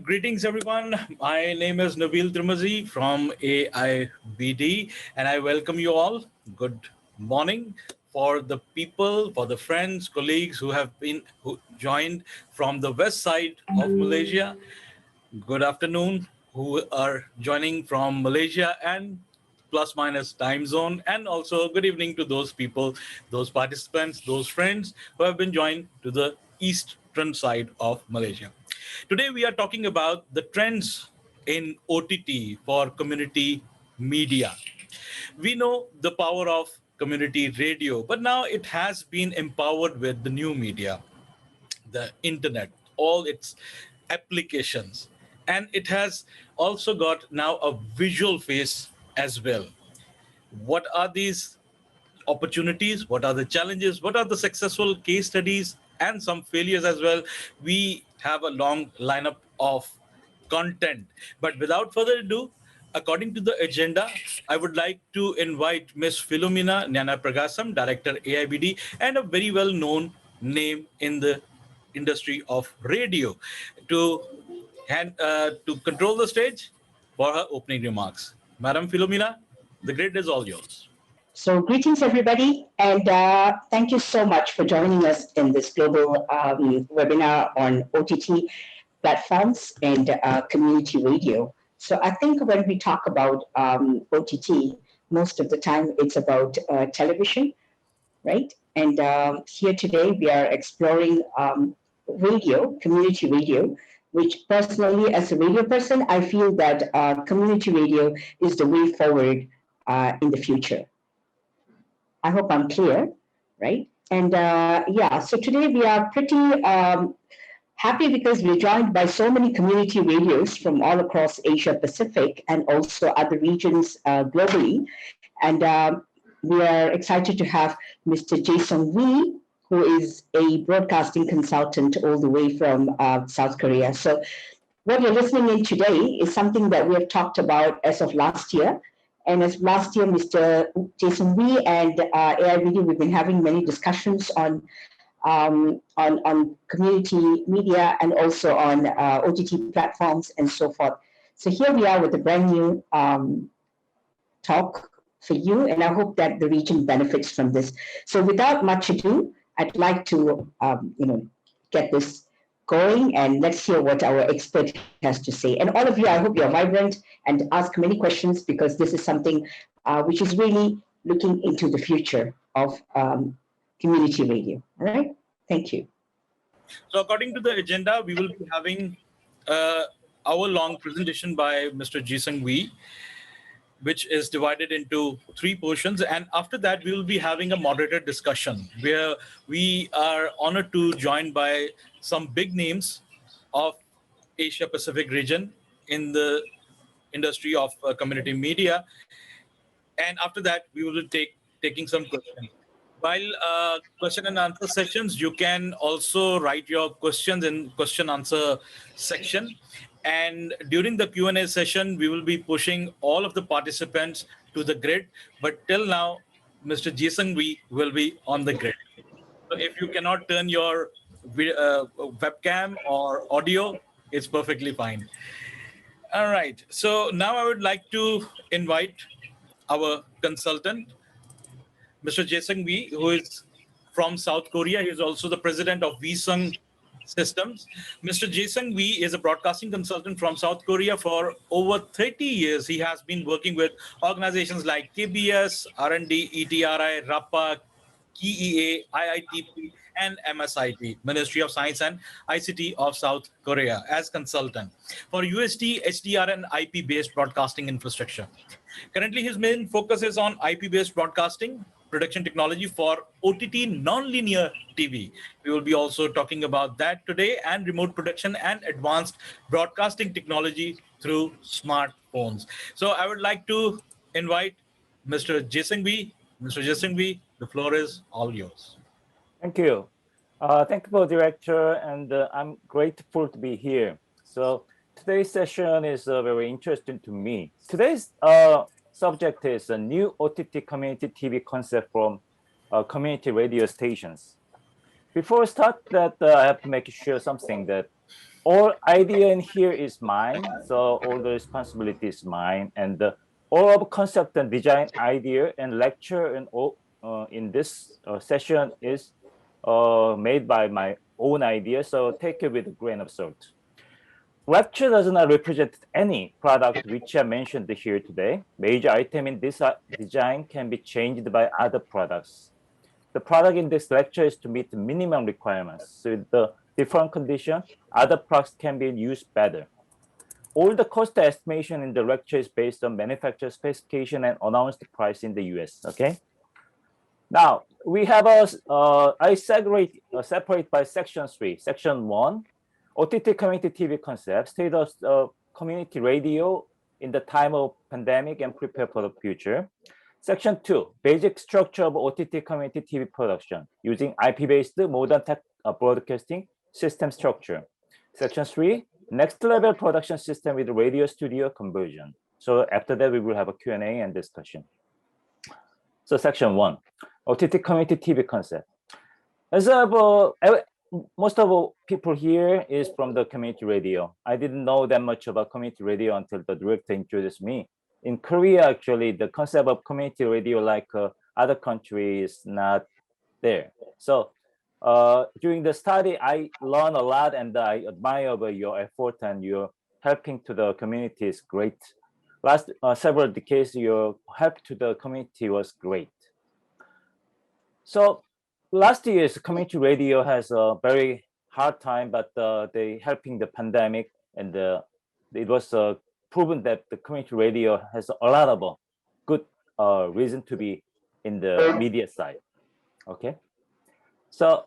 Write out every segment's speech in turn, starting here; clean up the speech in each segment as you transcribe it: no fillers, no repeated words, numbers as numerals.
Greetings everyone. My name is Nabil Trimazi from AIBD and I welcome you all. Good morning for the people, for the friends, colleagues who joined from the west side of Malaysia. Good afternoon who are joining from Malaysia and plus minus time zone, and also good evening to those people, those participants, those friends who have been joined to the eastern side of Malaysia. Today we are talking about the trends in OTT for community media. We know the power of community radio, but now it has been empowered with the new media, the internet, all its applications, and it has also got now a visual face as well. What are these opportunities? What are the challenges? What are the successful case studies and some failures as well? We have a long lineup of content. But without further ado, according to the agenda, I would like to invite Ms. Philomena Nana Pragasam, Director AIBD, and a very well known name in the industry of radio, to to control the stage for her opening remarks. Madam Philomena, the grid is all yours. So, greetings, everybody, and thank you so much for joining us in this global webinar on OTT platforms and community radio. So, I think when we talk about OTT, most of the time it's about television, right? And here today we are exploring radio, community radio, which personally, as a radio person, I feel that community radio is the way forward in the future. I hope I'm clear, right? And yeah, so today we are pretty happy because we're joined by so many community radios from all across Asia Pacific and also other regions globally. And we are excited to have Mr. Jason Wee, who is a broadcasting consultant all the way from South Korea. So what you're listening in today is something that we have talked about as of last year. And as last year, Mr. Jason Wee and AIBD, we've been having many discussions on community media and also on OTT platforms and so forth. So here we are with a brand new talk for you, and I hope that the region benefits from this. So without much ado, I'd like to get this going, and let's hear what our expert has to say. And all of you, I hope you're vibrant and ask many questions, because this is something which is really looking into the future of community radio. All right, thank you. So according to the agenda, we will be having hour-long presentation by Mr. Jisung Wee, which is divided into three portions. And after that, we will be having a moderated discussion where we are honored to join by some big names of Asia Pacific region in the industry of community media. And after that, we will be taking some questions. While question and answer sessions, you can also write your questions in question answer section. And during the Q&A session, we will be pushing all of the participants to the grid. But till now, Mr. Jason Wee will be on the grid. So if you cannot turn your webcam or audio, it's perfectly fine. All right. So now I would like to invite our consultant, Mr. Jason Wee, who is from South Korea. He is also the president of Visung Systems. Mr. Jason Wee is a broadcasting consultant from South Korea. For over 30 years, he has been working with organizations like KBS, R&D, ETRI, RAPA, KEA, IITP, and MSIT, Ministry of Science and ICT of South Korea, as consultant for UST, HDR, and IP-based broadcasting infrastructure. Currently, his main focus is on IP-based broadcasting, production technology for OTT non-linear TV. We will be also talking about that today, and remote production and advanced broadcasting technology through smartphones. So I would like to invite Mr. Jason Wee. Mr. Jason Wee, the floor is all yours. Thank you. Thank you, Director, and I'm grateful to be here. So today's session is very interesting to me. Today's subject is a new OTT community TV concept from community radio stations. Before I start that, I have to make sure something that all idea in here is mine, so all the responsibility is mine, and all of concept and design idea and lecture and all in this session is made by my own idea, so take it with a grain of salt. Lecture does not represent any product which I mentioned here today. Major item in this design can be changed by other products. The product in this lecture is to meet the minimum requirements. So with the different condition, other products can be used better. All the cost estimation in the lecture is based on manufacturer specification and announced price in the US, okay? Now, we have I separate by section 3. Section 1, OTT community TV concept, state of community radio in the time of pandemic and prepare for the future. Section 2, basic structure of OTT community TV production using IP-based modern tech broadcasting system structure. Section 3, next level production system with radio studio conversion. So after that, we will have a Q&A and discussion. So section 1, OTT community TV concept. As most of people here is from the community radio. I didn't know that much about community radio until the director introduced me. In Korea, actually, the concept of community radio, like other countries, is not there. So during the study, I learned a lot, and I admire your effort and your helping to the community is great. Last several decades, your help to the community was great. So last year's community radio has a very hard time, but they helping the pandemic, and it was proven that the community radio has a lot of good reason to be in the media side. Okay, so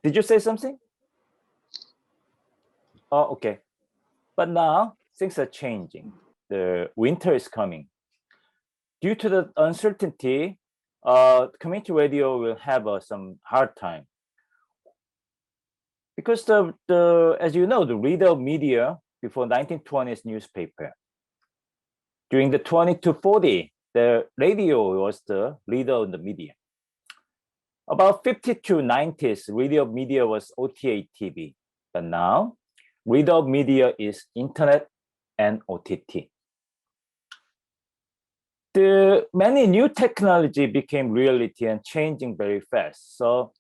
did you say something? Oh, okay. But now things are changing. The winter is coming. Due to the uncertainty, community radio will have some hard time. Because as you know, the reader media before 1920s newspaper. During the 20 to 40, the radio was the leader of the media. About 50 to 90s, radio media was OTA TV. But now, reader media is internet and OTT. The many new technology became reality and changing very fast. So,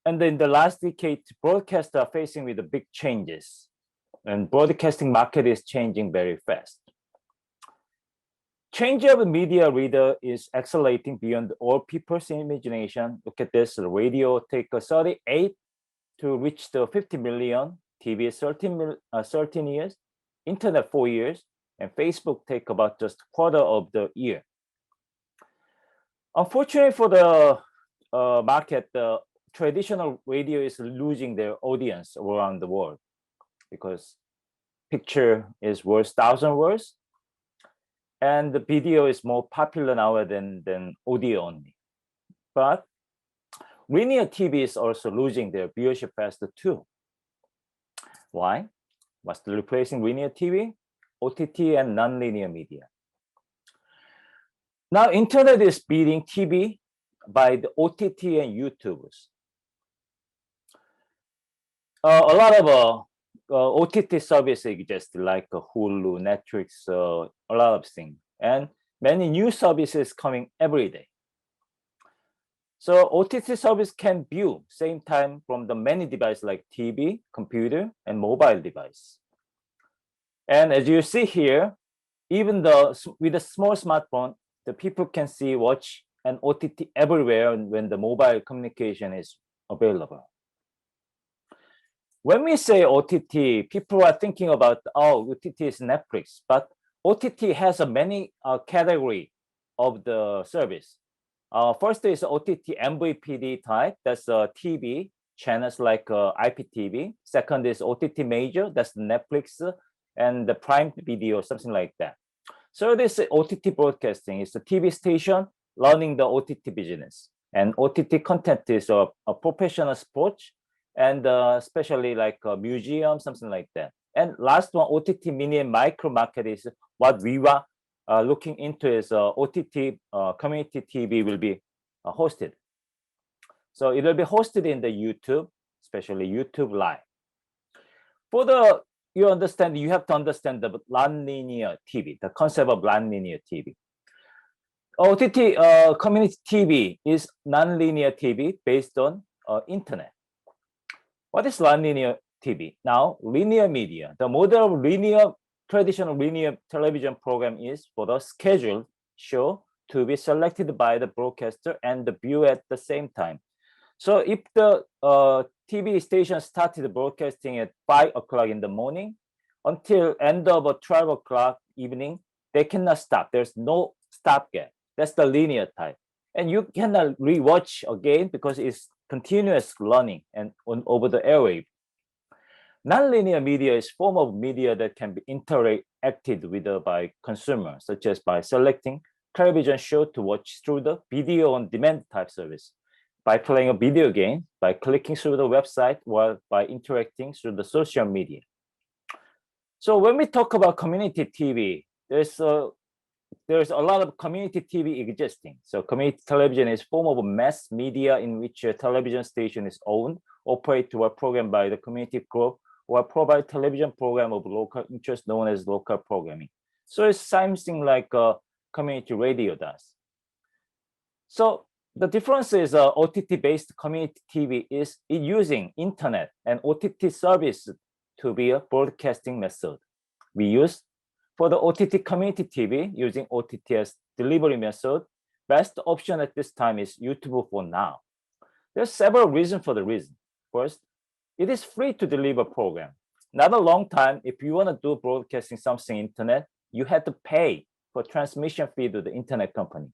and in the last decade, broadcasts are facing with the big changes, and broadcasting market is changing very fast. Change of media reader is accelerating beyond all people's imagination. Look at this, the radio take 38 to reach the 50 million, TV 13 years, internet 4 years, and Facebook take about just a quarter of the year. Unfortunately for the market, the traditional radio is losing their audience around the world because picture is worth 1,000 words, and the video is more popular now than audio only. But linear TV is also losing their viewership faster too. Why? What's replacing linear TV? OTT and non-linear media. Now, internet is beating TV by the OTT and YouTubers. A lot of OTT services exist, like Hulu, Netflix, a lot of things, and many new services coming every day. So OTT service can view same time from the many devices like TV, computer, and mobile device. And as you see here, even with a small smartphone, the people can see, watch, and OTT everywhere when the mobile communication is available. When we say OTT, people are thinking about, oh, OTT is Netflix, but OTT has a many category of the service. First is OTT MVPD type, that's TV channels like IPTV. Second is OTT major, that's Netflix and the Prime Video, something like that. So this OTT broadcasting is the TV station running the OTT business. And OTT content is a professional sports and especially like a museum, something like that. And last one, OTT mini and micro market is what we were looking into is OTT community TV will be hosted. So it will be hosted in the YouTube, especially YouTube Live. For you understand, you have to understand the non-linear TV, the concept of non-linear TV. OTT community TV is non-linear TV based on internet. What is non-linear TV? Now, linear media. The model of traditional linear television program is for the scheduled show to be selected by the broadcaster and the view at the same time. So if the TV station started broadcasting at 5 o'clock in the morning until end of 12 o'clock evening, they cannot stop. There's no stopgap. That's the linear type. And you cannot rewatch again because it's continuous running and over the airwave. Nonlinear media is form of media that can be interacted with by consumers, such as by selecting television show to watch through the video on demand type service, by playing a video game, by clicking through the website, or by interacting through the social media. So when we talk about community TV, there's a lot of community TV existing. So community television is form of a mass media in which a television station is owned, operated, or programmed by the community group, or provide television program of local interest known as local programming. So it's something like community radio does. So the difference is OTT-based community TV is using internet and OTT service to be a broadcasting method. We use for the OTT community TV using OTT as delivery method. Best option at this time is YouTube for now. There's several reasons for the reason. First, it is free to deliver program. Not a long time, if you want to do broadcasting something internet, you had to pay for transmission fee to the internet company.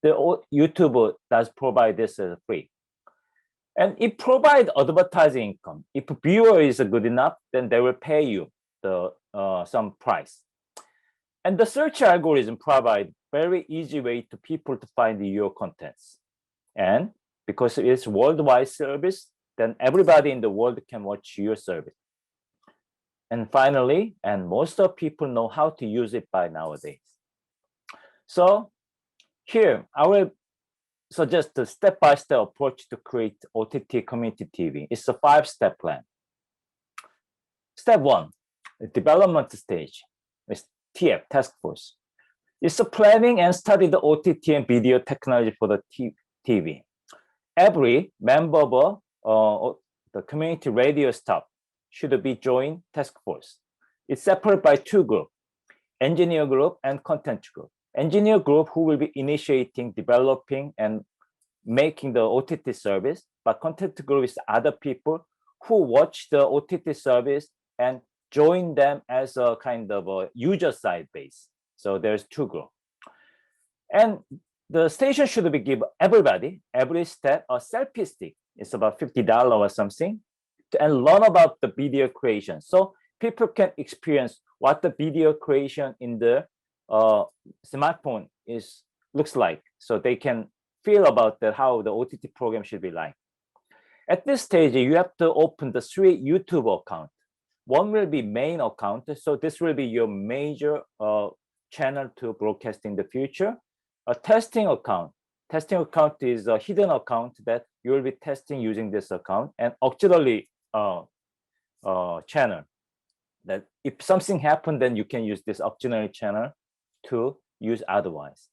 The YouTube does provide this as free. And it provides advertising income. If viewer is good enough, then they will pay you the some price. And the search algorithm provide very easy way to people to find your contents. And because it's worldwide service, then everybody in the world can watch your service. And finally, and most of people know how to use it by nowadays. So here, I will suggest a step-by-step approach to create OTT community TV. It's a 5-step plan. Step 1, the development stage. It's TF, task force. It's a planning and study the OTT and video technology for the TV. Every member of the community radio staff should be joined task force. It's separated by 2 groups, engineer group and content group. Engineer group who will be initiating, developing, and making the OTT service, but content group is other people who watch the OTT service and join them as a kind of a user side base. So there's 2 groups. And the station should be give everybody, every step, a selfie stick. It's about $50 or something, and learn about the video creation. So people can experience what the video creation in the smartphone looks like. So they can feel about how the OTT program should be like. At this stage, you have to open the 3 YouTube accounts. One will be main account. So this will be your major channel to broadcast in the future. A testing account. Testing account is a hidden account that you will be testing using this account, and auxiliary channel that if something happened, then you can use this auxiliary channel to use otherwise.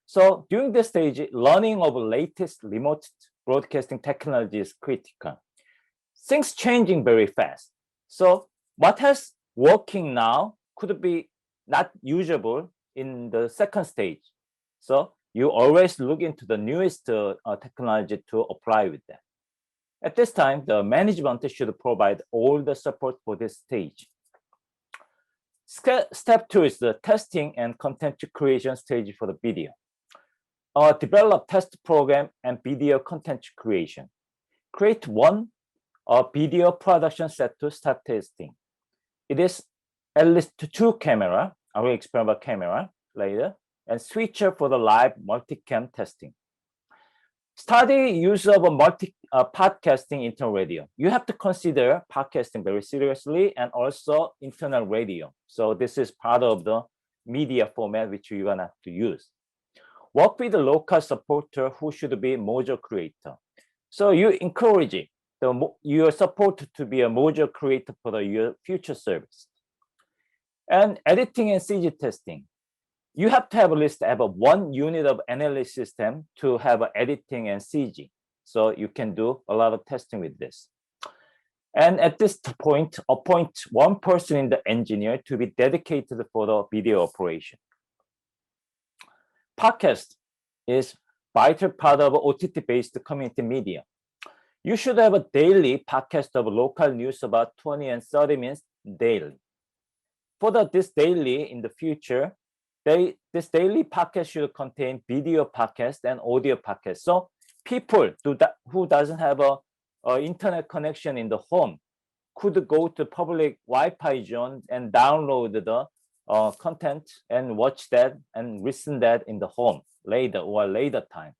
So during this stage, learning of latest remote broadcasting technology is critical. Things changing very fast. So what has working now could be not usable in the second stage. So you always look into the newest technology to apply with that. At this time, the management should provide all the support for this stage. Step 2 is the testing and content creation stage for the video. Develop test program and video content creation. Create one video production set to start testing. It is at least 2 camera. I will explain about camera later, and switcher for the live multicam testing. Study use of a podcasting internal radio. You have to consider podcasting very seriously, and also internal radio. So this is part of the media format which you're gonna have to use. Work with the local supporter who should be module creator. So you encourage the you are supported to be a module creator for your future service. And editing and CG testing. You have to have at least have 1 unit of analysis system to have editing and CG. So you can do a lot of testing with this. And at this point, appoint 1 person in the engineer to be dedicated for the video operation. Podcast is vital part of OTT-based community media. You should have a daily podcast of local news about 20 and 30 minutes daily. For this daily in the future, this daily podcast should contain video podcast and audio podcast. So people who doesn't have a internet connection in the home could go to public Wi-Fi zone and download the content and watch that and listen that in the home later time.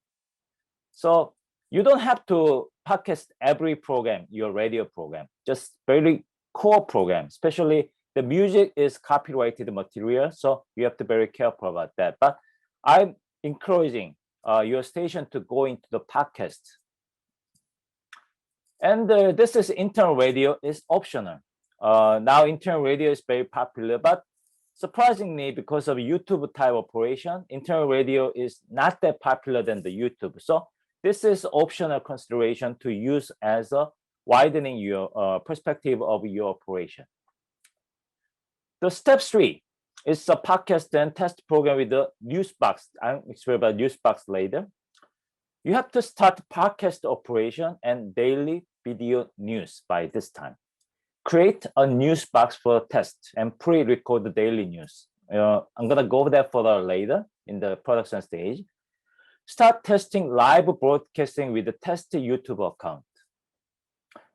So you don't have to podcast every program, your radio program, just very core program, especially the music is copyrighted material, so you have to be very careful about that. But I'm encouraging your station to go into the podcast. And this is internal radio is optional. Now internal radio is very popular, but surprisingly, because of YouTube type operation, internal radio is not that popular than the YouTube. So this is optional consideration to use as a widening your perspective of your operation. The step 3 is a podcast and test program with the news box. I'll explain about news box later. You have to start podcast operation and daily video news by this time. Create a news box for test and pre-record the daily news. I'm gonna go over that further later in the production stage. Start testing live broadcasting with the test YouTube account.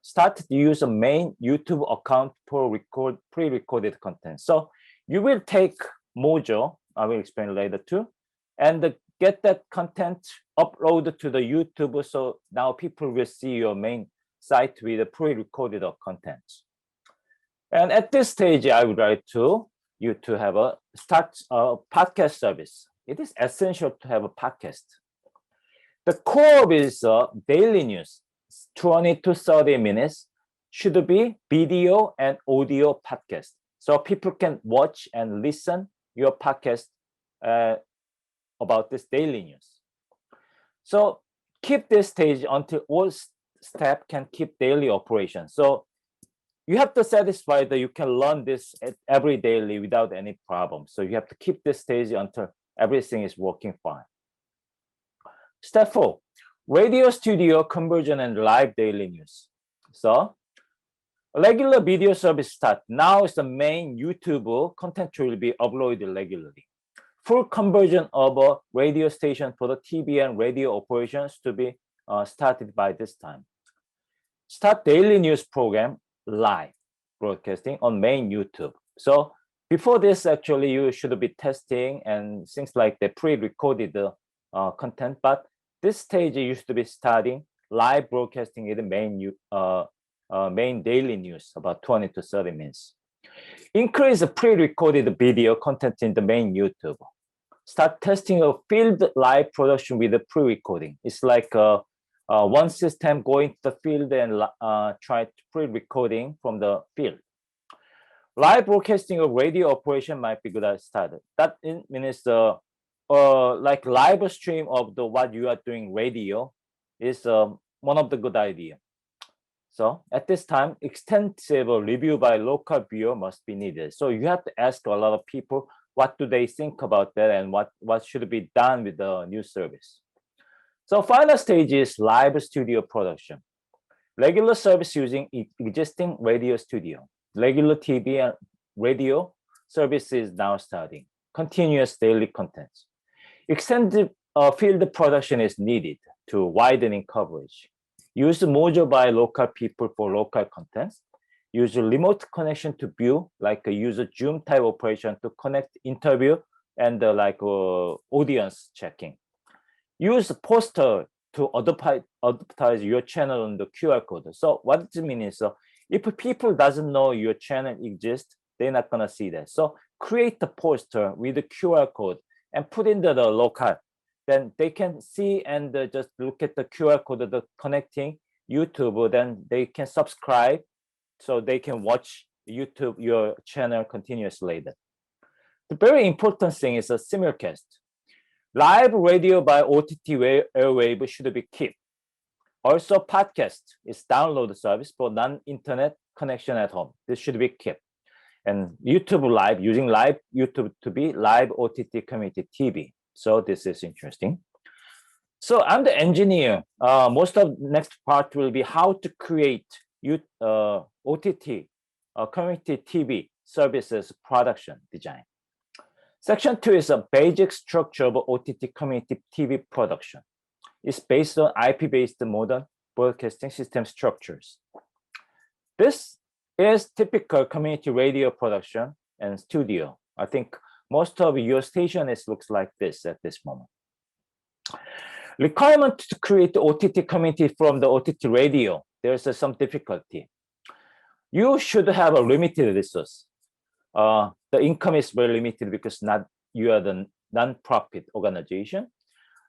Start to use a main YouTube account for pre-recorded content. So you will take module, I will explain later too, and get that content uploaded to the YouTube. So now people will see your main site with the pre-recorded content. And at this stage, I would like you to have a podcast service. It is essential to have a podcast. The core of is daily news, 20 to 30 minutes, should be video and audio podcast. So people can watch and listen your podcast about this daily news. So keep this stage until all staff can keep daily operation. So you have to satisfy that you can learn this every daily without any problem. So you have to keep this stage until everything is working fine. Step 4, radio studio conversion and live daily news. So regular video service start. Now is the main YouTube content will be uploaded regularly. Full conversion of a radio station for the TV and radio operations to be started by this time. Start daily news program live broadcasting on main YouTube. So before this, actually, you should be testing and things like the pre-recorded content, but this stage you should be starting live broadcasting in the main daily news, about 20 to 30 minutes. Increase the pre-recorded video content in the main YouTube. Start testing a field live production with the pre-recording. It's like one system going to the field and try to pre-recording from the field. Live broadcasting of radio operation might be good at start. That means like live stream of what you are doing radio is one of the good idea. So at this time, extensive review by local viewer must be needed. So you have to ask a lot of people what do they think about that and what should be done with the new service. So final stage is live studio production. Regular service using existing radio studio. Regular TV and radio service is now starting. Continuous daily contents. Extended field production is needed to widening coverage. Use module by local people for local contents. Use remote connection to view, like a user Zoom type operation to connect interview and audience checking. Use poster to advertise your channel on the QR code. So what it means is if people doesn't know your channel exists, they're not gonna see that. So create the poster with the QR code and put in the local. Then they can see and just look at the QR code, the connecting YouTube, then they can subscribe so they can watch YouTube, your channel continuously later. The very important thing is a simulcast. Live radio by OTT airwave should be kept. Also, podcast is download service for non-internet connection at home. This should be kept. And YouTube Live, using live YouTube to be live OTT community TV. So this is interesting. So I'm the engineer. Most of next part will be how to create OTT community TV services production design. Section 2 is a basic structure of OTT community TV production. It's based on IP-based modern broadcasting system structures. This is typical community radio production and studio. I think most of your station looks like this at this moment. Requirement to create the OTT community from the OTT radio, there's some difficulty. You should have a limited resource. The income is very limited because you are the non-profit organization.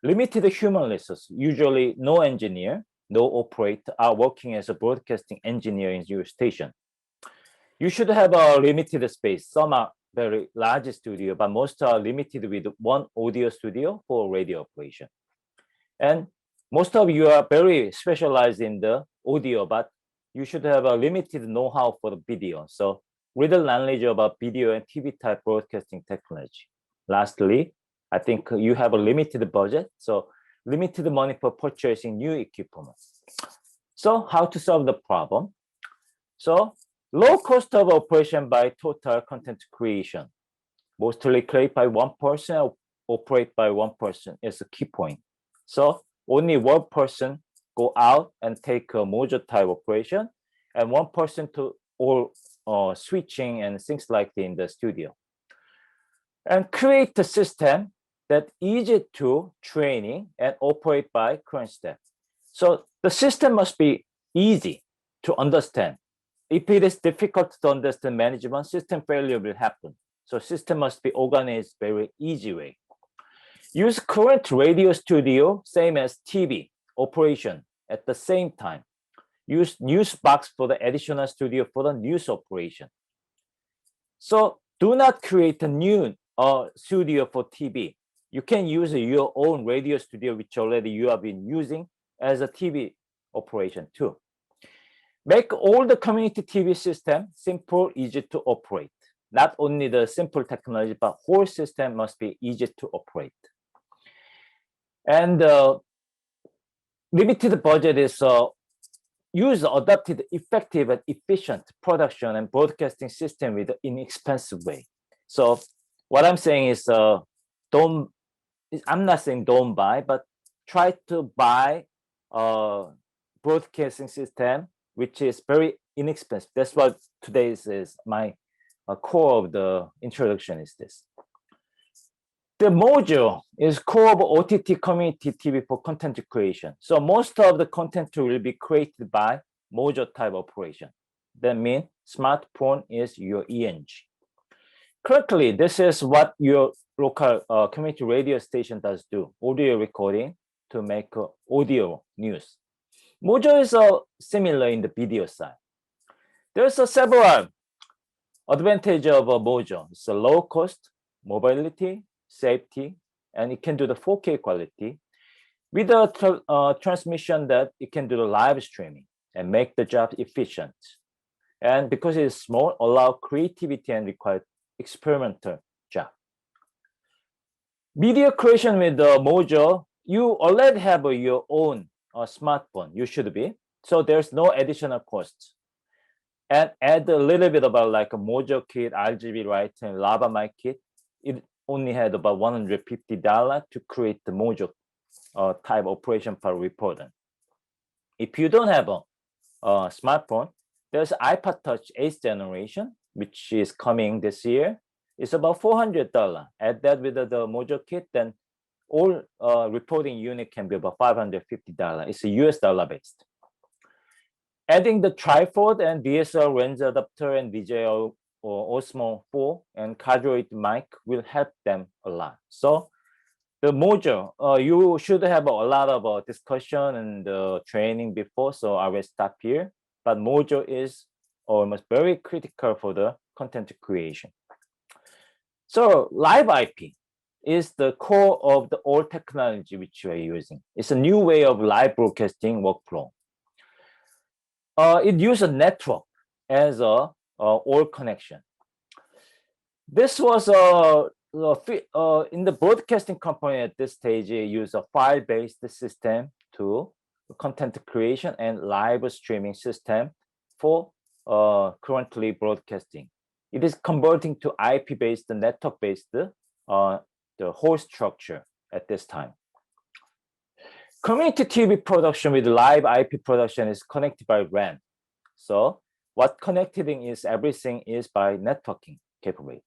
Limited human resource, usually no engineer, no operator are working as a broadcasting engineer in your station. You should have a limited space. Some are very large studio, but most are limited with one audio studio for radio operation. And most of you are very specialized in the audio, but you should have a limited know-how for the video. So little knowledge about video and TV type broadcasting technology. Lastly, I think you have a limited budget, so limited money for purchasing new equipment. So how to solve the problem? So low cost of operation by total content creation. Mostly create by one person or operate by one person is a key point. So only one person go out and take a module type operation and one person to all switching and things like that in the studio. And create a system that easy to training and operate by current staff. So the system must be easy to understand. If it is difficult to understand management, system failure will happen. So system must be organized very easy way. Use current radio studio, same as TV operation at the same time. Use news box for the additional studio for the news operation. So do not create a new studio for TV. You can use your own radio studio, which already you have been using as a TV operation too. Make all the community TV system simple, easy to operate. Not only the simple technology, but whole system must be easy to operate. And limited budget is use adapted, effective, and efficient production and broadcasting system with an inexpensive way. So what I'm saying is, I'm not saying don't buy, but try to buy a broadcasting system which is very inexpensive. That's what today's is my core of the introduction is this. The module is core of OTT community TV for content creation. So most of the content will be created by module type operation. That means smartphone is your ENG. Currently, this is what your local community radio station does do, audio recording to make audio news. Module is similar in the video side. There's several advantages of a module. It's a low cost, mobility, safety, and it can do the 4K quality with a transmission that it can do the live streaming and make the job efficient. And because it is small, allow creativity and require experimental job. Video creation with the module, you already have your own smartphone, you should be. So there's no additional cost. And add a little bit about like a module kit, RGB light, and lava mic kit. It only had about $150 to create the module type operation per reporter. If you don't have a smartphone, there's iPod Touch 8th generation, which is coming this year. It's about $400. Add that with the module kit, then all reporting unit can be about $550. It's a US dollar based. Adding the tripod and DSLR lens adapter and DJI Osmo 4 and cardioid mic will help them a lot. So the module, you should have a lot of discussion and training before, so I will stop here. But module is almost very critical for the content creation. So live IP is the core of the old technology which we are using. It's a new way of live broadcasting workflow. It uses a network as a old connection. This was in the broadcasting company at this stage, use a file-based system to content creation and live streaming system for currently broadcasting. It is converting to IP-based, network-based, the whole structure at this time. Community TV production with live IP production is connected by RAN. So what connecting is everything is by networking capability.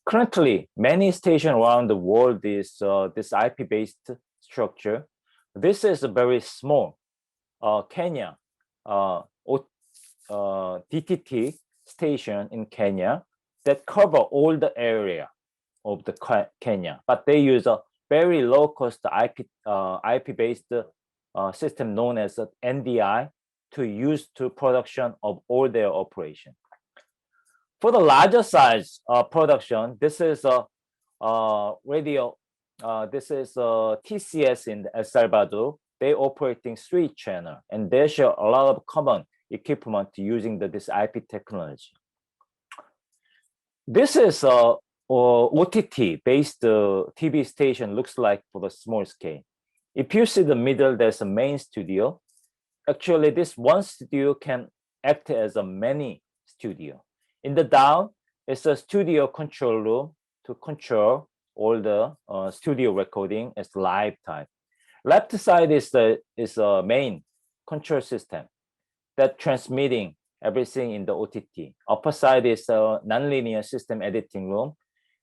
Currently, many stations around the world is this IP-based structure. This is a very small Kenya DTT station in Kenya that cover all the area of the Kenya, but they use a very low-cost IP-based system known as NDI to use to production of all their operation. For the larger size production, this is a radio. This is TCS in El Salvador. They operating 3 channel, and they share a lot of common equipment using this IP technology. This is a OTT-based TV station looks like for the small scale. If you see the middle, there's a main studio. Actually, this one studio can act as a many studio. In the down, it's a studio control room to control all the studio recording as live type. Left side is a main control system that transmitting everything in the OTT. Upper side is a nonlinear system editing room.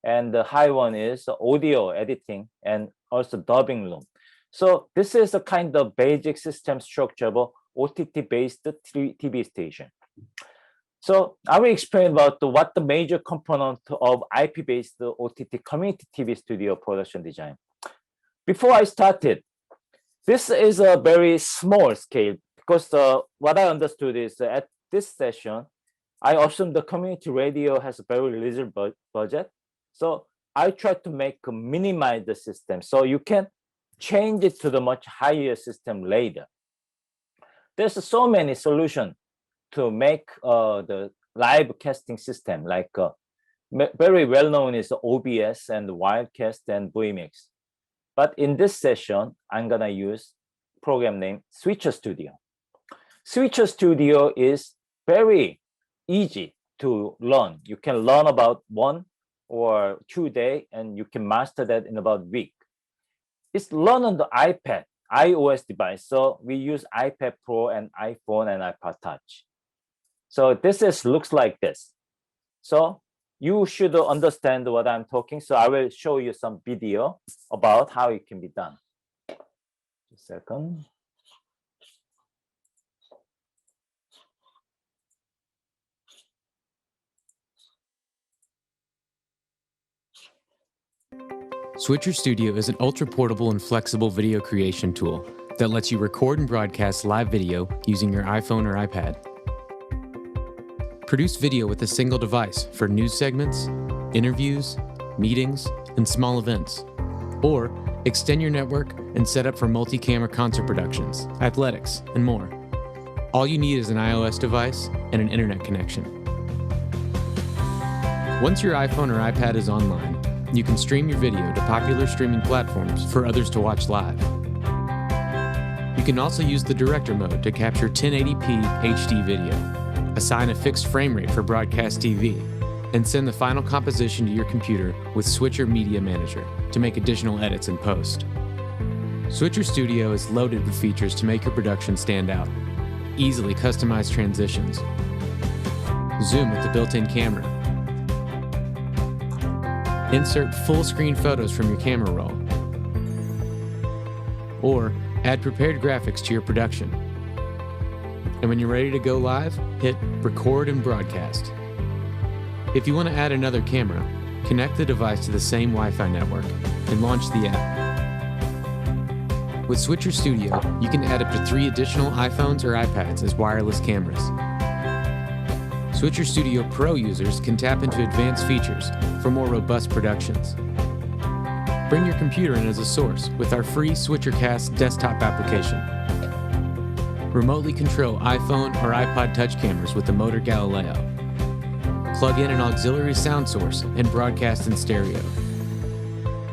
And the high one is audio editing and also dubbing room. So this is a kind of basic system structure of OTT-based TV station. So I will explain about what the major component of IP-based OTT community TV studio production design. Before I started, this is a very small scale because what I understood is at this session, I assume the community radio has a very little budget. So I try to minimize the system so you can change it to the much higher system later. There's so many solutions to make the live casting system, like very well known is OBS and Wildcast and VMix. But in this session, I'm gonna use program name Switcher Studio. Switcher Studio is very easy to learn. You can learn about 1 or 2 days, and you can master that in about a week. It's learned on the iPad, iOS device. So we use iPad Pro and iPhone and iPod Touch. So this looks like this. So you should understand what I'm talking. So I will show you some video about how it can be done. Just a second. Switcher Studio is an ultra-portable and flexible video creation tool that lets you record and broadcast live video using your iPhone or iPad. Produce video with a single device for news segments, interviews, meetings, and small events. Or extend your network and set up for multi-camera concert productions, athletics, and more. All you need is an iOS device and an internet connection. Once your iPhone or iPad is online, you can stream your video to popular streaming platforms for others to watch live. You can also use the director mode to capture 1080p HD video, assign a fixed frame rate for broadcast TV, and send the final composition to your computer with Switcher Media Manager to make additional edits in post. Switcher Studio is loaded with features to make your production stand out. Easily customize transitions, zoom with the built-in camera, insert full-screen photos from your camera roll, or add prepared graphics to your production. And when you're ready to go live, hit record and broadcast. If you want to add another camera, Connect the device to the same Wi-Fi network and launch the app. With Switcher Studio, you can add up to 3 additional iPhones or iPads as wireless cameras. Switcher Studio Pro users can tap into advanced features for more robust productions. Bring your computer in as a source with our free SwitcherCast desktop application. Remotely control iPhone or iPod touch cameras with the Motor Galileo. Plug in an auxiliary sound source and broadcast in stereo.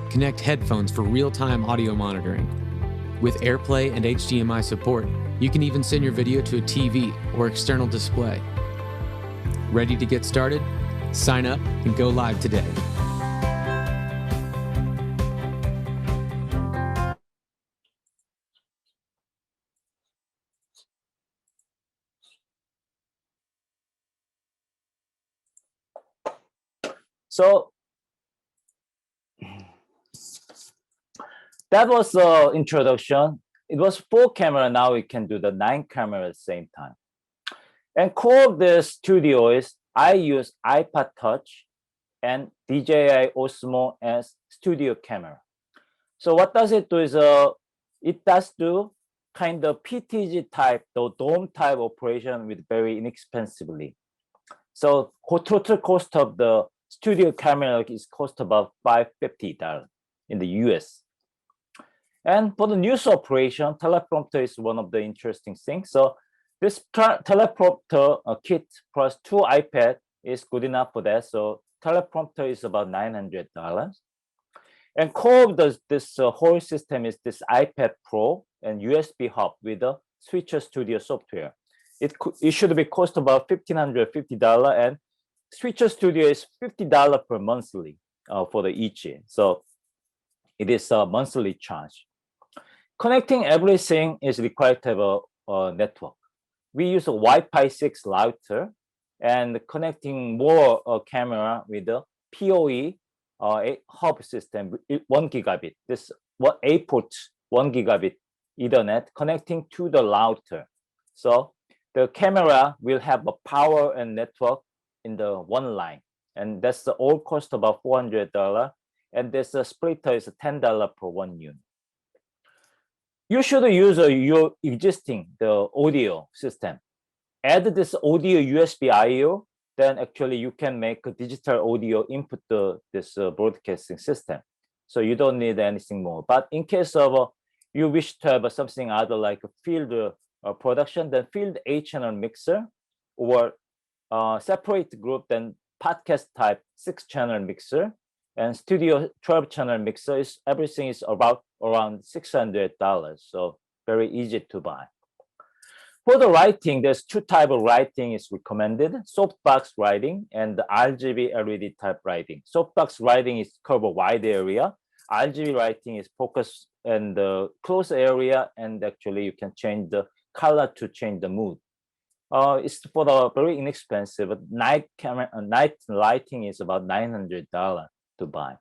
Connect headphones for real-time audio monitoring. With AirPlay and HDMI support, you can even send your video to a TV or external display. Ready to get started? Sign up and go live today. So that was the introduction. It was 4 camera. Now we can do the 9 camera at the same time. And core of the studio is I use iPod Touch and DJI Osmo as studio camera. So what does it do is it does do kind of PTG type, the dome type operation with very inexpensively. So total cost of the studio camera is cost about $550 in the US. And for the news operation, teleprompter is one of the interesting things. So this teleprompter kit plus 2 iPad is good enough for that. So teleprompter is about $900. And core of this whole system is this iPad Pro and USB hub with the Switcher Studio software. It should be cost about $1,550, and Switcher Studio is $50 per monthly for the each. So it is a monthly charge. Connecting everything is required to have a network. We use a Wi-Fi 6 router and connecting more camera with the PoE hub system, 1 gigabit. This 8 port 1 gigabit Ethernet connecting to the router. So the camera will have a power and network in the one line, and that's the all cost about $400. And this splitter is $10 per 1 unit. You should use your existing the audio system. Add this audio USB I/O, then actually you can make a digital audio input to this broadcasting system. So you don't need anything more. But in case of you wish to have something other like a field production, then field 8-channel mixer, or separate group, then podcast type 6-channel mixer, and studio 12-channel mixer is everything is about around $600. So very easy to buy. For the writing, there's 2 types of writing is recommended: softbox writing and the RGB LED type writing. Softbox writing is cover wide area. RGB writing is focused in the close area, and actually you can change the color to change the mood. It's for the very inexpensive. Night lighting is about $900 to buy.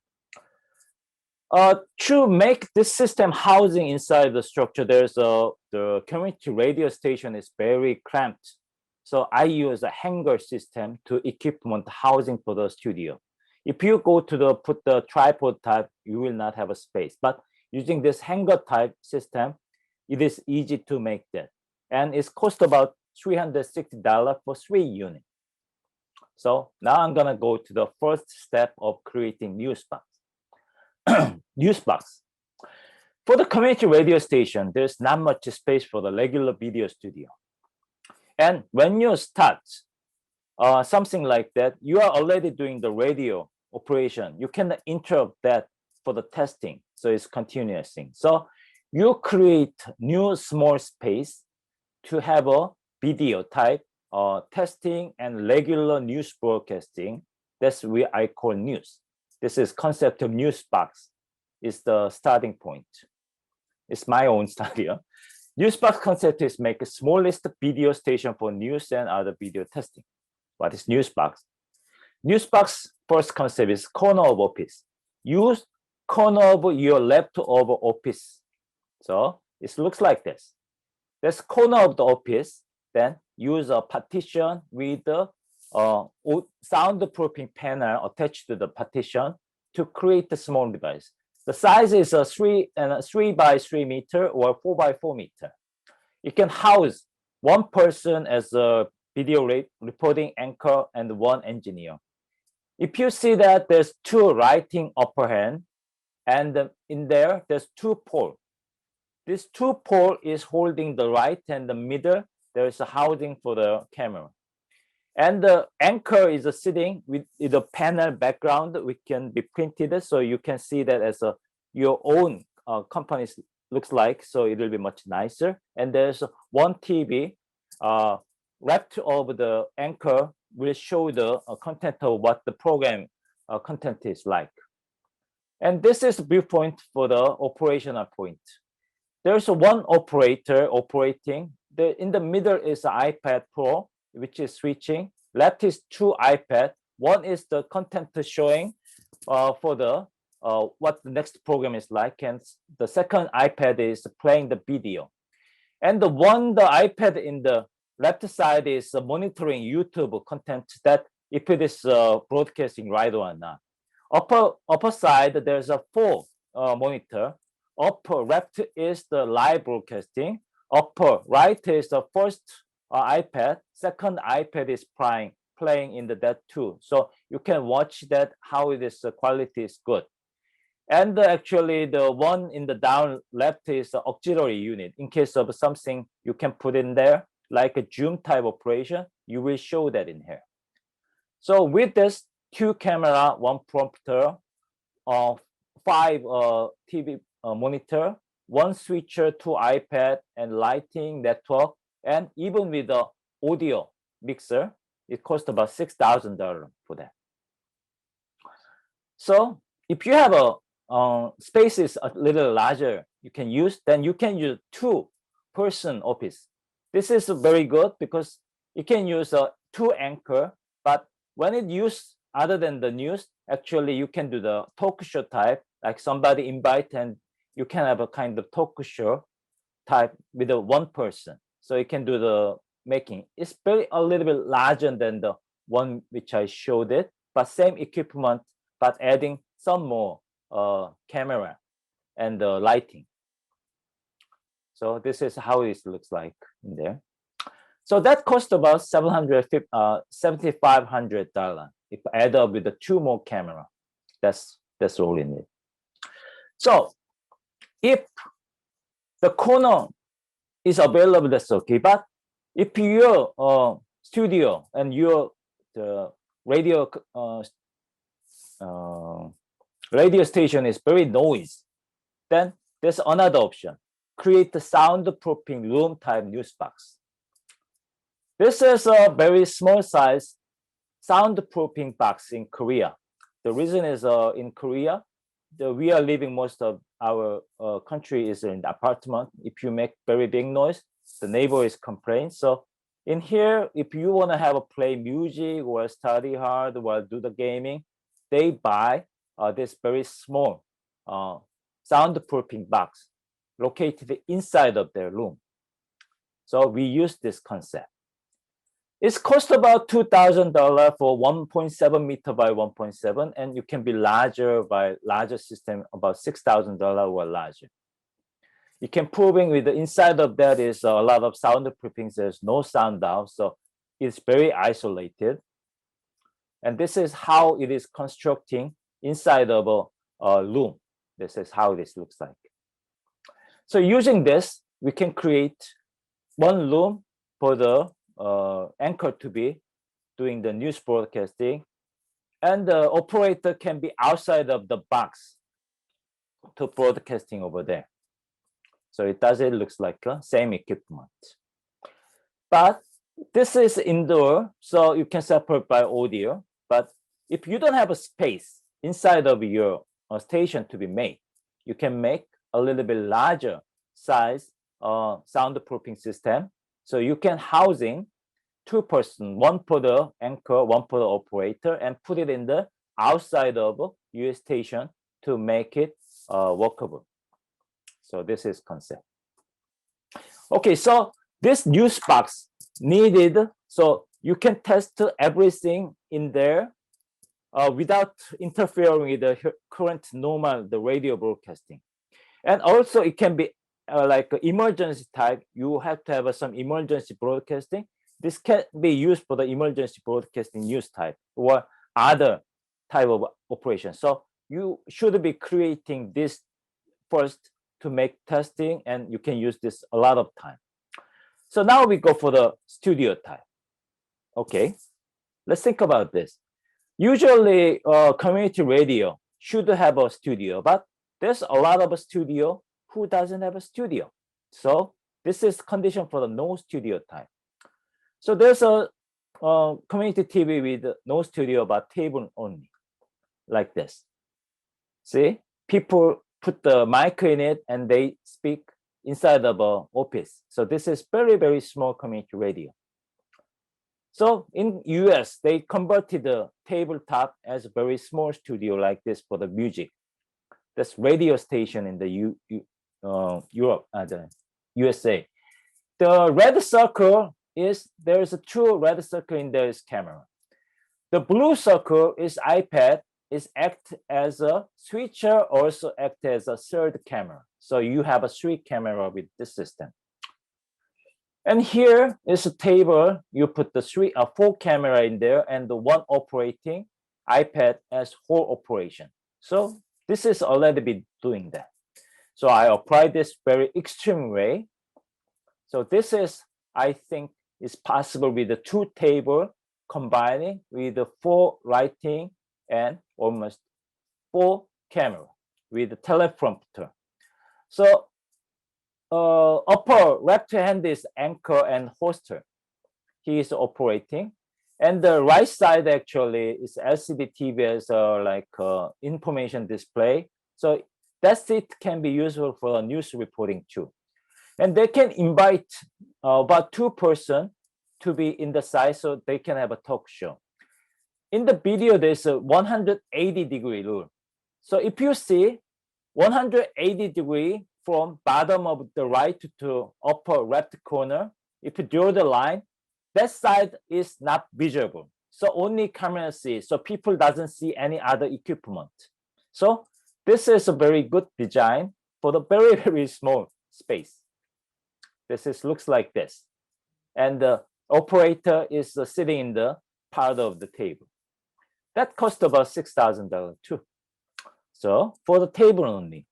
To make this system housing inside the structure, there's the community radio station is very cramped. So I use a hanger system to equipment housing for the studio. If you go to put the tripod type, you will not have a space. But using this hanger type system, it is easy to make that. And it's cost about $360 for 3 units. So now I'm gonna go to the first step of creating Newsbox. Newsbox. For the community radio station, there's not much space for the regular video studio. And when you start something like that, you are already doing the radio operation. You can interrupt that for the testing. So it's continuous thing. So you create new small space to have a video type testing and regular news broadcasting. That's what I call news. This is concept of Newsbox. Is the starting point. It's my own study. Newsbox concept is make a smallest video station for news and other video testing. What is Newsbox? Newsbox first concept is corner of office. Use corner of your leftover office. So it looks like this. That's corner of the office. Then use a partition with the soundproofing panel attached to the partition to create a small device. The size is a 3 by 3 meter or 4 by 4 meter. It can house one person as a video reporting anchor and one engineer. If you see that there's two writing upper hand, and in there's two pole. This two pole is holding the right, and the middle there's a housing for the camera. And the anchor is sitting with the panel background, which can be printed, so you can see that as your own company looks like, so it will be much nicer. And there's one TV left of the anchor will show the content of what the program content is like. And this is the viewpoint for the operational point. There's one operator operating. In the middle is an iPad Pro, which is switching. Left is two iPad. One is the content showing for the what the next program is like, and the second iPad is playing the video. And the iPad in the left side is monitoring YouTube content, that if it is broadcasting right or not. Upper side, there's a 4 monitor. Upper left is the live broadcasting. Upper right is the first iPad. Second iPad is playing in that too. So you can watch that how it is, the quality is good. And actually the one in the down left is the auxiliary unit. In case of something you can put in there, like a Zoom type operation, you will show that in here. So with this 2 camera, 1 prompter, 5 TV monitor, 1 switcher, 2 iPad, and lighting network, and even with the audio mixer, it costs about $6,000 for that. So if you have a space is a little larger, you can use 2-person office. This is very good because you can use 2 anchor, but when it use other than the news, actually you can do the talk show type, like somebody invite and you can have a kind of talk show type with a 1 person. So you can do the making. It's a little bit larger than the one which I showed it, but same equipment, but adding some more camera and lighting. So this is how it looks like in there. So that cost about $7,500 if I add up with the 2 more camera. That's all in it. So if the corner is available, that's okay. But if your studio and your radio station is very noisy, then there's another option. Create the soundproofing room type news box. This is a very small size soundproofing box in Korea. The reason is in Korea, we are living most of our country is in the apartment. If you make very big noise, the neighbor is complaining. So in here, if you want to have a play music or study hard or do the gaming, they buy this very small soundproofing box located inside of their room. So we use this concept. It's cost about $2,000 for 1.7 meter by 1.7, and you can be larger system, about $6,000 or larger. You can proving with the inside of that is a lot of soundproofing. There's no sound out, so it's very isolated. And this is how it is constructing inside of a room. This is how this looks like. So using this, we can create one room for the anchor to be doing the news broadcasting, and the operator can be outside of the box to broadcasting over there. So it looks like same equipment. But this is indoor, so you can separate by audio. But if you don't have a space inside of your station to be made, you can make a little bit larger size soundproofing system. So you can housing 2 person, 1 for the anchor, 1 for the operator, and put it in the outside of your station to make it workable. So this is concept. Okay, so this news box needed, so you can test everything in there without interfering with the current normal the radio broadcasting. And also it can be like emergency type. You have to have some emergency broadcasting. This can be used for the emergency broadcasting news type or other type of operation. So you should be creating this first to make testing, and you can use this a lot of time. So now we go for the studio type. Okay, let's think about this. Usually community radio should have a studio, but there's a lot of a studio who doesn't have a studio. So this is condition for the no studio type. So there's a community TV with no studio but table only, like this. See, people put the mic in it and they speak inside of an office. So this is very, very small community radio. So in US, they converted the tabletop as a very small studio like this for the music. That's radio station in the Europe, the USA. The red circle is, there's a two red circle in there is camera. The blue circle is iPad, is act as a switcher, also act as a third camera. So you have a 3 camera with this system. And here is a table. You put the 4 camera in there and the 1 operating iPad as whole operation. So this is already been doing that. So I apply this very extreme way. So this is, I think, is possible with the 2 table combining with the 4 lighting and almost 4 camera with the teleprompter. So upper left hand is anchor and hoster. He is operating. And the right side actually is LCD TV as like information display. So that's it can be useful for news reporting too. And they can invite about 2 persons to be in the side so they can have a talk show. In the video, there's a 180-degree rule. So if you see 180 degree from bottom of the right to upper left corner, if you draw the line, that side is not visible. So only camera sees, so people doesn't see any other equipment. So this is a very good design for the very, very small space. This is looks like this. And the operator is sitting in the part of the table. That cost about $6,000 too. So for the table only.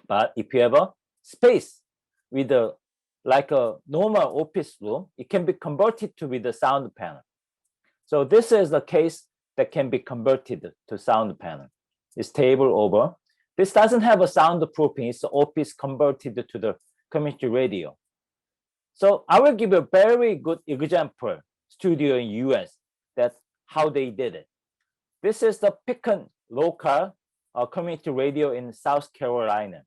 But if you have a space with a like a normal office room, it can be converted to with a sound panel. So this is the case that can be converted to sound panel. This table over. This doesn't have a soundproofing. It's office converted to the community radio. So I will give you a very good example studio in US that how they did it. This is the Pecan local community radio in South Carolina.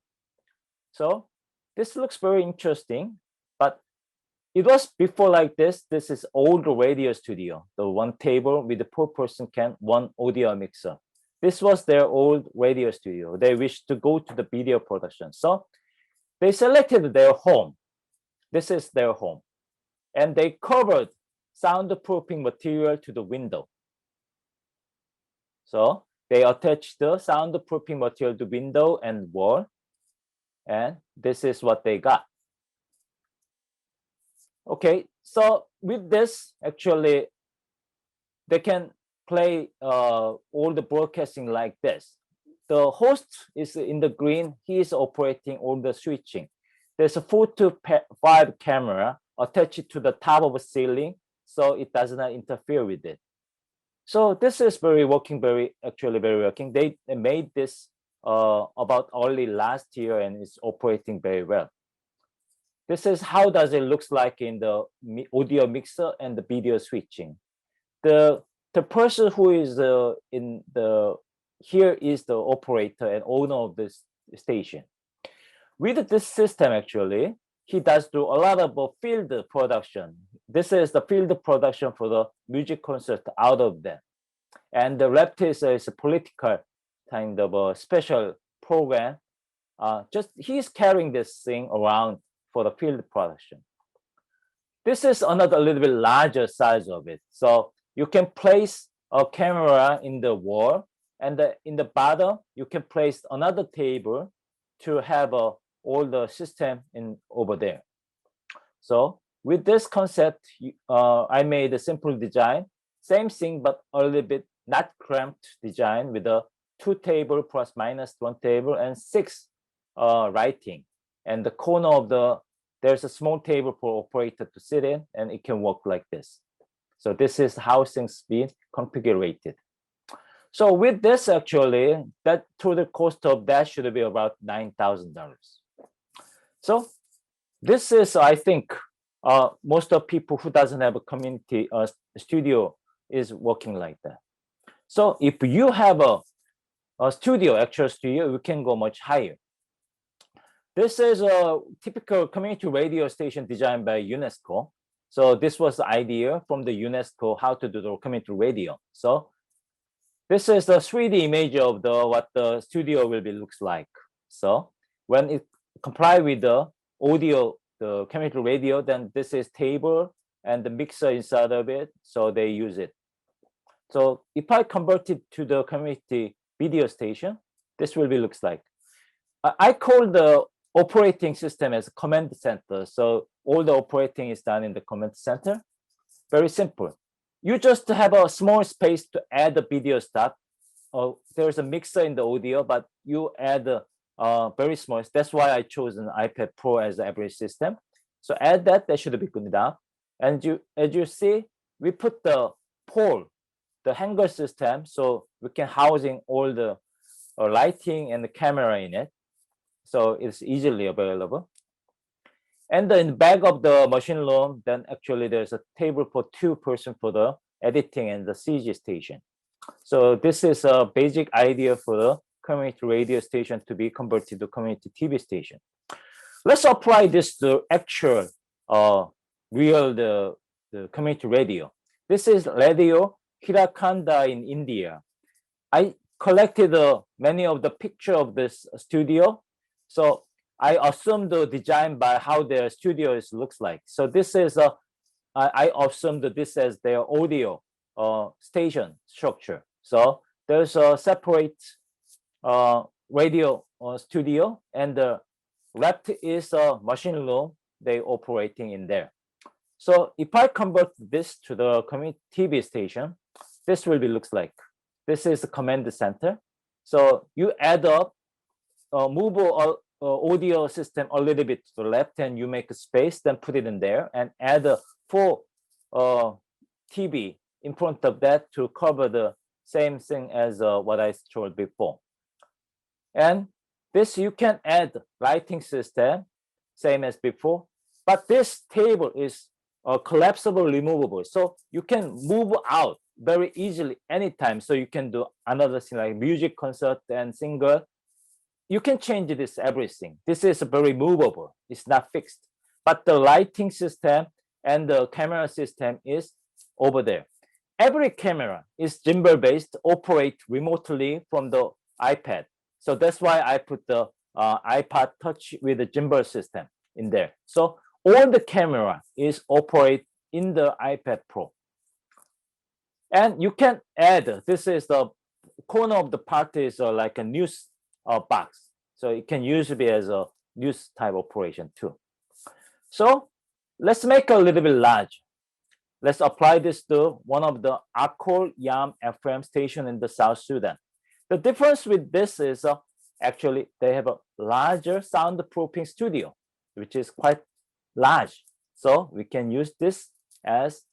So this looks very interesting, but it was before like this. This is old radio studio, the 1 table with the 4-person can, 1 audio mixer. This was their old radio studio. They wished to go to the video production. So they selected their home. This is their home. And they covered soundproofing material to the window. So they attached the soundproofing material to window and wall. And this is what they got. Okay, so with this, actually, they can play all the broadcasting like this. The host is in the green. He is operating all the switching. There's a 4 to 5 camera attached to the top of the ceiling, so it does not interfere with it. So this is very working. They made this about early last year, and it's operating very well. This is how does it looks like in the audio mixer and the video switching. The person who is here is the operator and owner of this station. With this system, actually, he does do a lot of field production. This is the field production for the music concert out of that. And the left is a political kind of a special program. Just he's carrying this thing around for the field production. This is another little bit larger size of it. So you can place a camera in the wall, and in the bottom, you can place another table to have all the system in over there. So with this concept, I made a simple design, same thing, but a little bit not cramped design with a 2 table plus minus 1 table and 6 writing. And the corner of there's a small table for operator to sit in, and it can work like this. So this is how things be configured. So with this, actually, that total cost of that should be about $9,000. So this is, I think, most of people who doesn't have a community studio is working like that. So if you have a studio, actual studio, you can go much higher. This is a typical community radio station designed by UNESCO. So this was the idea from the UNESCO how to do the community radio. So this is the 3D image of what the studio will be looks like. So when it comply with the audio, the community radio, then this is table and the mixer inside of it. So they use it. So if I convert it to the community video station, this will be looks like. I call the operating system as a command center. So all the operating is done in the command center. Very simple. You just have a small space to add the video stuff. There's a mixer in the audio, but you add very small. That's why I chose an iPad Pro as the average system. So add that should be good enough. And as you see, we put the pole, the hanger system, so we can housing all the lighting and the camera in it. So it's easily available. And in the back of the machine room, then actually there's a table for 2 persons for the editing and the CG station. So this is a basic idea for the community radio station to be converted to community TV station. Let's apply this to actual real the community radio. This is Radio Hirakanda in India. I collected many of the picture of this studio. So I assumed the design by how their studios looks like. So this is I assumed that this is their audio station structure. So there's a separate radio studio, and the left is a machine room they operating in there. So if I convert this to the community TV station, this will be looks like. This is the command center. So you add up, move audio system a little bit to the left, and you make a space, then put it in there and add 4 TV in front of that to cover the same thing as what I showed before. And this you can add lighting system, same as before, but this table is collapsible, removable. So you can move out very easily anytime. So you can do another thing like music concert and singer. You can change this everything. This is very movable. It's not fixed. But the lighting system and the camera system is over there. Every camera is gimbal-based, operate remotely from the iPad. So that's why I put the iPad Touch with the gimbal system in there. So all the camera is operate in the iPad Pro. And you can add, this is the corner of the part is like a news box. So it can use it as a news type operation too. So let's make a little bit large. Let's apply this to one of the Akol Yam FM station in the South Sudan. The difference with this is actually they have a larger soundproofing studio, which is quite large. So we can use this as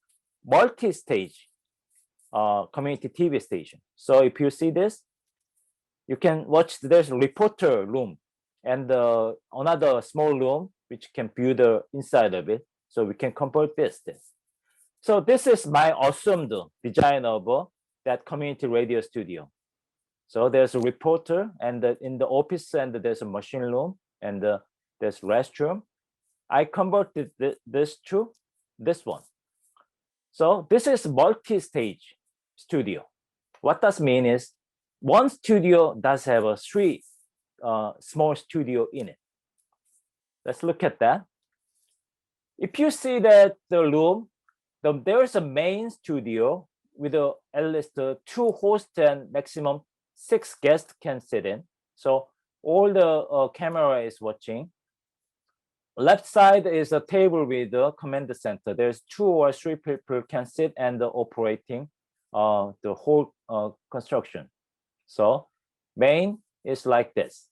multi-stage community TV station. So if you see this, you can watch, there's a reporter room and another small room which can view the inside of it. So we can convert this. So this is my assumed design of that community radio studio. So there's a reporter, and in the office, and there's a machine room, and there's restroom. I converted this to this one. So this is multi-stage studio. What does mean is one studio does have a 3 small studio in it. Let's look at that. If you see that the room, there's a main studio with at least two hosts and maximum 6 guests can sit in. So all the camera is watching. Left side is a table with the command center. There's 2 or 3 people can sit and operating the whole construction. So main is like this.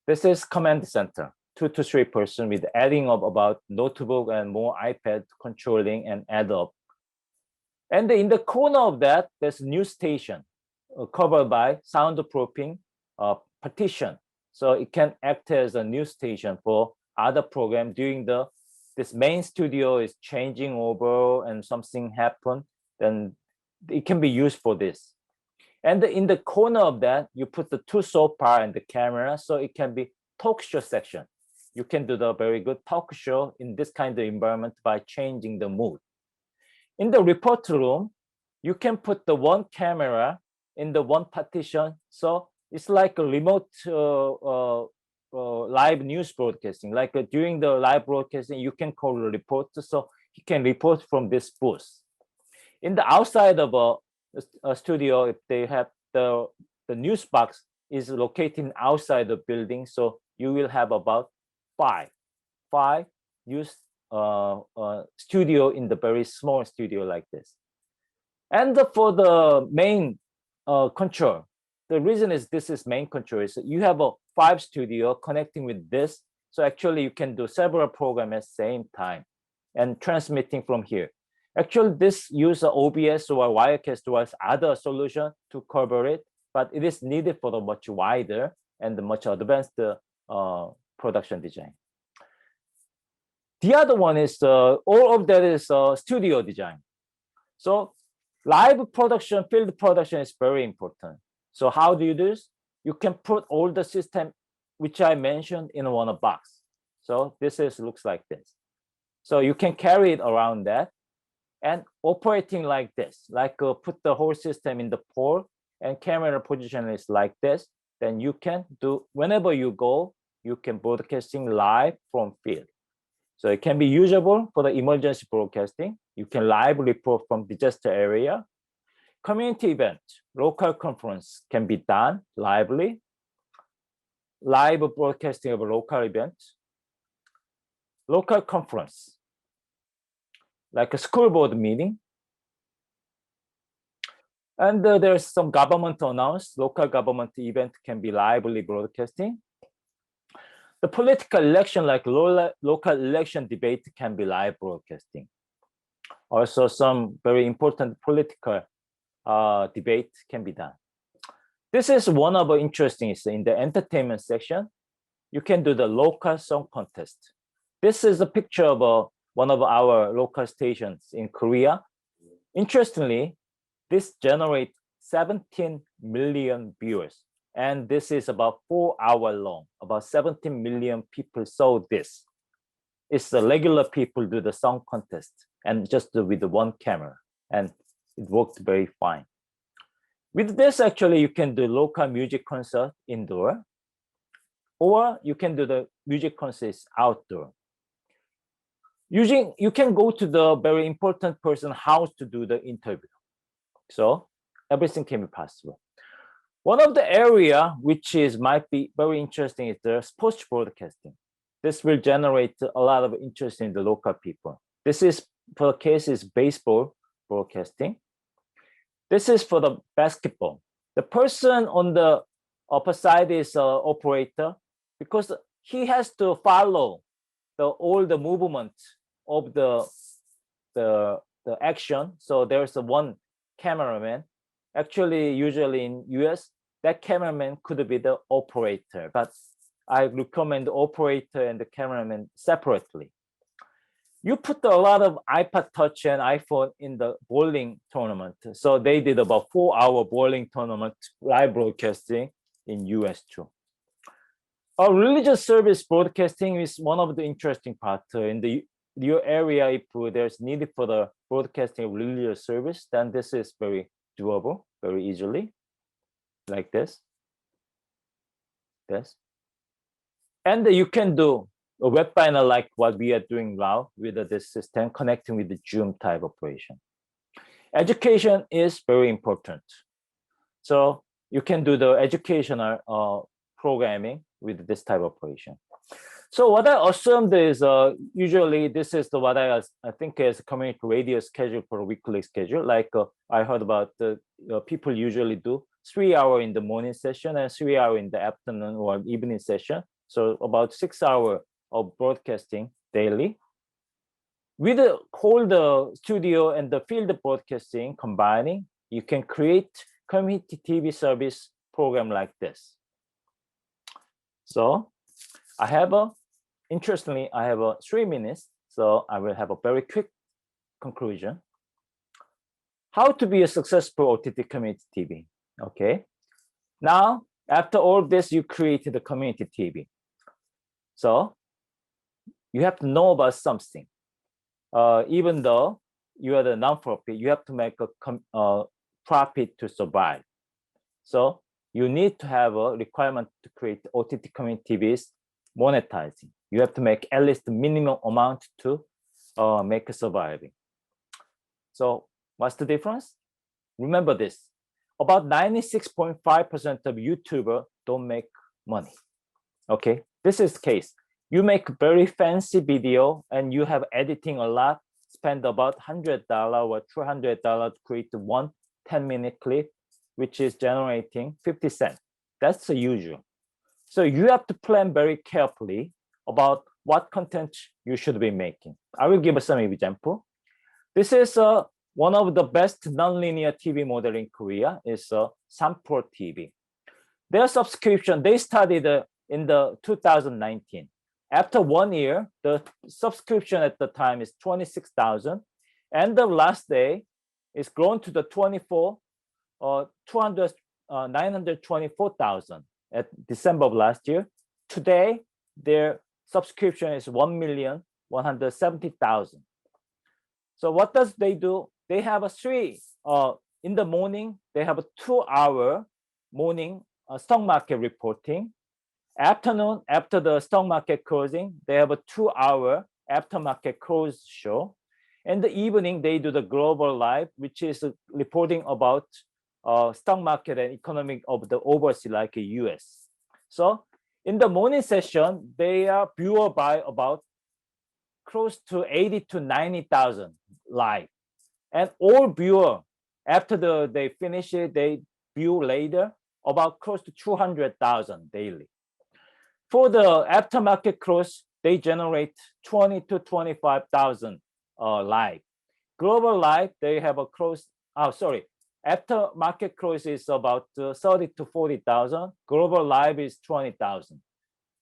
This is command center, 2 to 3 person with adding up about notebook and more iPad controlling and add up. And in the corner of that, there's news station covered by soundproofing partition. So it can act as a news station for other program during this main studio is changing over and something happened, then it can be used for this. And in the corner of that, you put the 2 sofa and the camera, so it can be talk show section. You can do the very good talk show in this kind of environment by changing the mood. In the report room, you can put the 1 camera in the 1 partition, so it's like a remote live news broadcasting. Like during the live broadcasting, you can call a reporter, so he can report from this booth. In the outside of a studio, if they have the news box is located outside the building, so you will have about five news studio in the very small studio like this. And for the main control, the reason is this is main control is you have a 5 studio connecting with this. So actually you can do several programs at the same time and transmitting from here. Actually, this use OBS or Wirecast or other solution to cover it, but it is needed for the much wider and much advanced production design. The other one is all of that is studio design. So live production, field production is very important. So how do you do this? You can put all the system which I mentioned in one box. So this looks like this. So you can carry it around that and operating like this, like put the whole system in the pole and camera position is like this. Then you can do, whenever you go, you can broadcasting live from field. So it can be usable for the emergency broadcasting. You can live report from disaster area. Community event, local conference can be done lively. Live broadcasting of a local event. Local conference, like a school board meeting. And there's some government announced, local government event can be lively broadcasting. The political election, like local election debate can be live broadcasting. Also some very important political debate can be done. This is one of the interesting is in the entertainment section. You can do the local song contest. This is a picture of one of our local stations in Korea. Interestingly, this generates 17 million viewers. And this is about 4 hours long. About 17 million people saw this. It's the regular people do the song contest and just with the 1 camera. And it worked very fine. With this, actually, you can do local music concert indoor, or you can do the music concerts outdoor. You can go to the very important person's house to do the interview. So everything can be possible. One of the area which might be very interesting is the sports broadcasting. This will generate a lot of interest in the local people. This is, for the case, is baseball broadcasting. This is for the basketball. The person on the upper side is an operator because he has to follow all the movement of the action. So there's one cameraman. Actually, usually in US, that cameraman could be the operator, but I recommend the operator and the cameraman separately. You put a lot of iPad Touch and iPhone in the bowling tournament. So they did about 4-hour bowling tournament live broadcasting in US too. Religious service broadcasting is one of the interesting parts. In your area, if there's need for the broadcasting of religious service, then this is very doable, very easily, like this. And you can do a webinar like what we are doing now with this system, connecting with the Zoom type operation. Education is very important. So you can do the educational programming with this type of operation. So what I assumed is usually this is what I think is community radio schedule for a weekly schedule. Like I heard about the people usually do 3 hours in the morning session and 3 hours in the afternoon or evening session. So about 6 hours of broadcasting daily. With the whole studio and the field broadcasting combining, you can create community TV service program like this. So I have interestingly, I have 3 minutes, so I will have a very quick conclusion. How to be a successful OTT community TV, okay? Now, after all this, you created a community TV. So you have to know about something. Even though you are the non-profit, you have to make a profit to survive. So you need to have a requirement to create OTT community TVs monetizing. You have to make at least the minimum amount to make a surviving. So what's the difference? Remember this, about 96.5% of YouTubers don't make money, okay? This is the case. You make very fancy video and you have editing a lot, spend about $100 or $200 to create one 10-minute clip, which is generating 50 cents. That's the usual. So you have to plan very carefully about what content you should be making. I will give some example. This is one of the best nonlinear TV model in Korea is Sampo TV. Their subscription, they started in the 2019. After 1 year, the subscription at the time is 26,000. And the last day is grown to the 924,000 at December of last year. Today, their subscription is 1,170,000. So what does they do? They have a in the morning, they have a 2-hour morning stock market reporting. Afternoon, after the stock market closing, they have a 2-hour aftermarket close show. In the evening, they do the global live, which is reporting about stock market and economic of the overseas, like US. So in the morning session, they are viewed by about close to 80 to 90,000 live. And all viewer, after they finish it, they view later about close to 200,000 daily. For the aftermarket close, they generate 20 to 25,000 live. Global live, they have a close, aftermarket close is about 30 to 40,000. Global live is 20,000.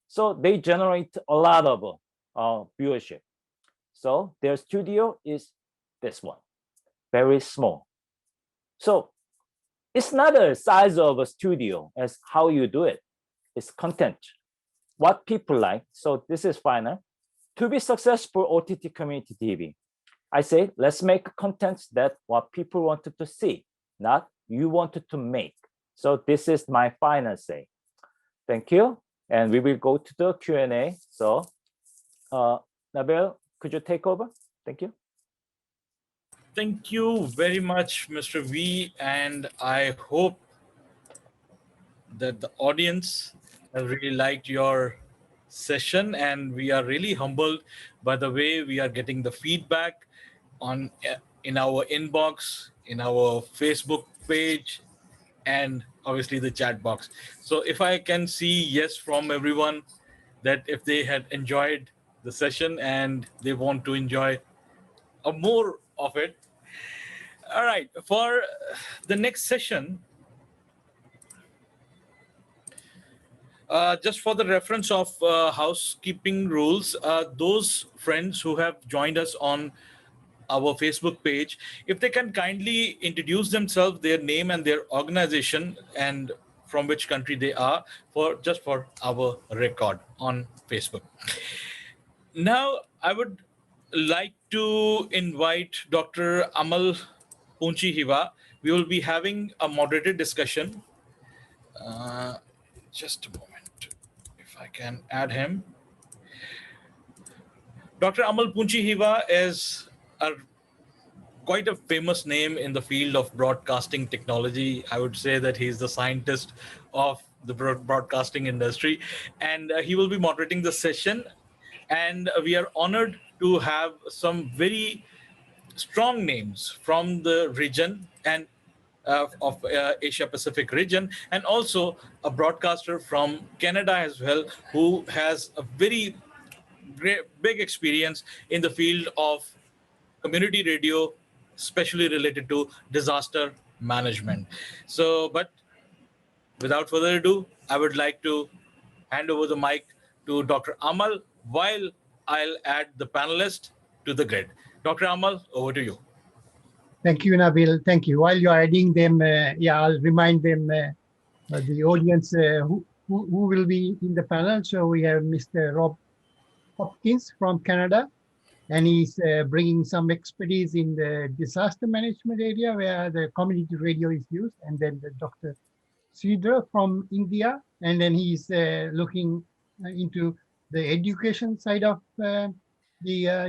So they generate a lot of viewership. So their studio is this one, very small. So it's not a size of a studio as how you do it. It's content, what people like. So this is final. To be successful OTT community TV, I say, let's make content that what people wanted to see, not you wanted to make. So this is my final say. Thank you. And we will go to the Q&A. So Nabil, could you take over? Thank you. Thank you very much, Mr. V. And I hope that the audience has really liked your session, and we are really humbled by the way we are getting the feedback in our inbox, in our Facebook page, and obviously the chat box. So if I can see yes from everyone that if they had enjoyed the session and they want to enjoy more of it. All right, for the next session, just for the reference of housekeeping rules, those friends who have joined us on our Facebook page, if they can kindly introduce themselves, their name and their organization, and from which country they are, for our record on Facebook. Now, I would like to invite Dr. Amal Punchi Hiva. We will be having a moderated discussion. Just a moment, if I can add him. Dr. Amal Punchihiva is quite a famous name in the field of broadcasting technology. I would say that he's the scientist of the broadcasting industry, and he will be moderating the session. And we are honored to have some very strong names from the region and of Asia Pacific region, and also a broadcaster from Canada as well, who has a very big experience in the field of community radio, especially related to disaster management. So, but without further ado, I would like to hand over the mic to Dr. Amal while I'll add the panelist to the grid. Dr. Amal, over to you. Thank you, Nabil. Thank you. While you're adding them, I'll remind them, the audience, who will be in the panel. So we have Mr. Rob Hopkins from Canada, and he's bringing some expertise in the disaster management area where the community radio is used. And then the Dr. Sridhar from India, and then he's looking into the education side of the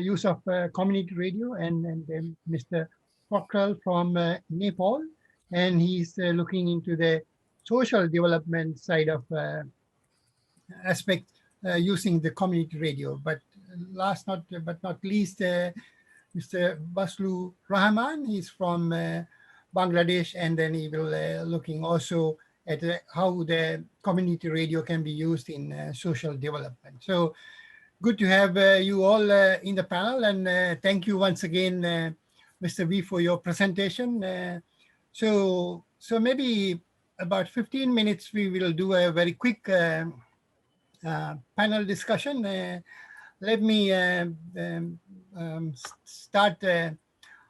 use of community radio, and then Mr. Pokral from Nepal, and he's looking into the social development side of aspect using the community radio. But last but not least, Mr. Baslu Rahman, he's from Bangladesh, and then he will looking also at how the community radio can be used in social development. So good to have you all in the panel, and thank you once again, Mr. V, for your presentation. So maybe about 15 minutes, we will do a very quick panel discussion. Let me start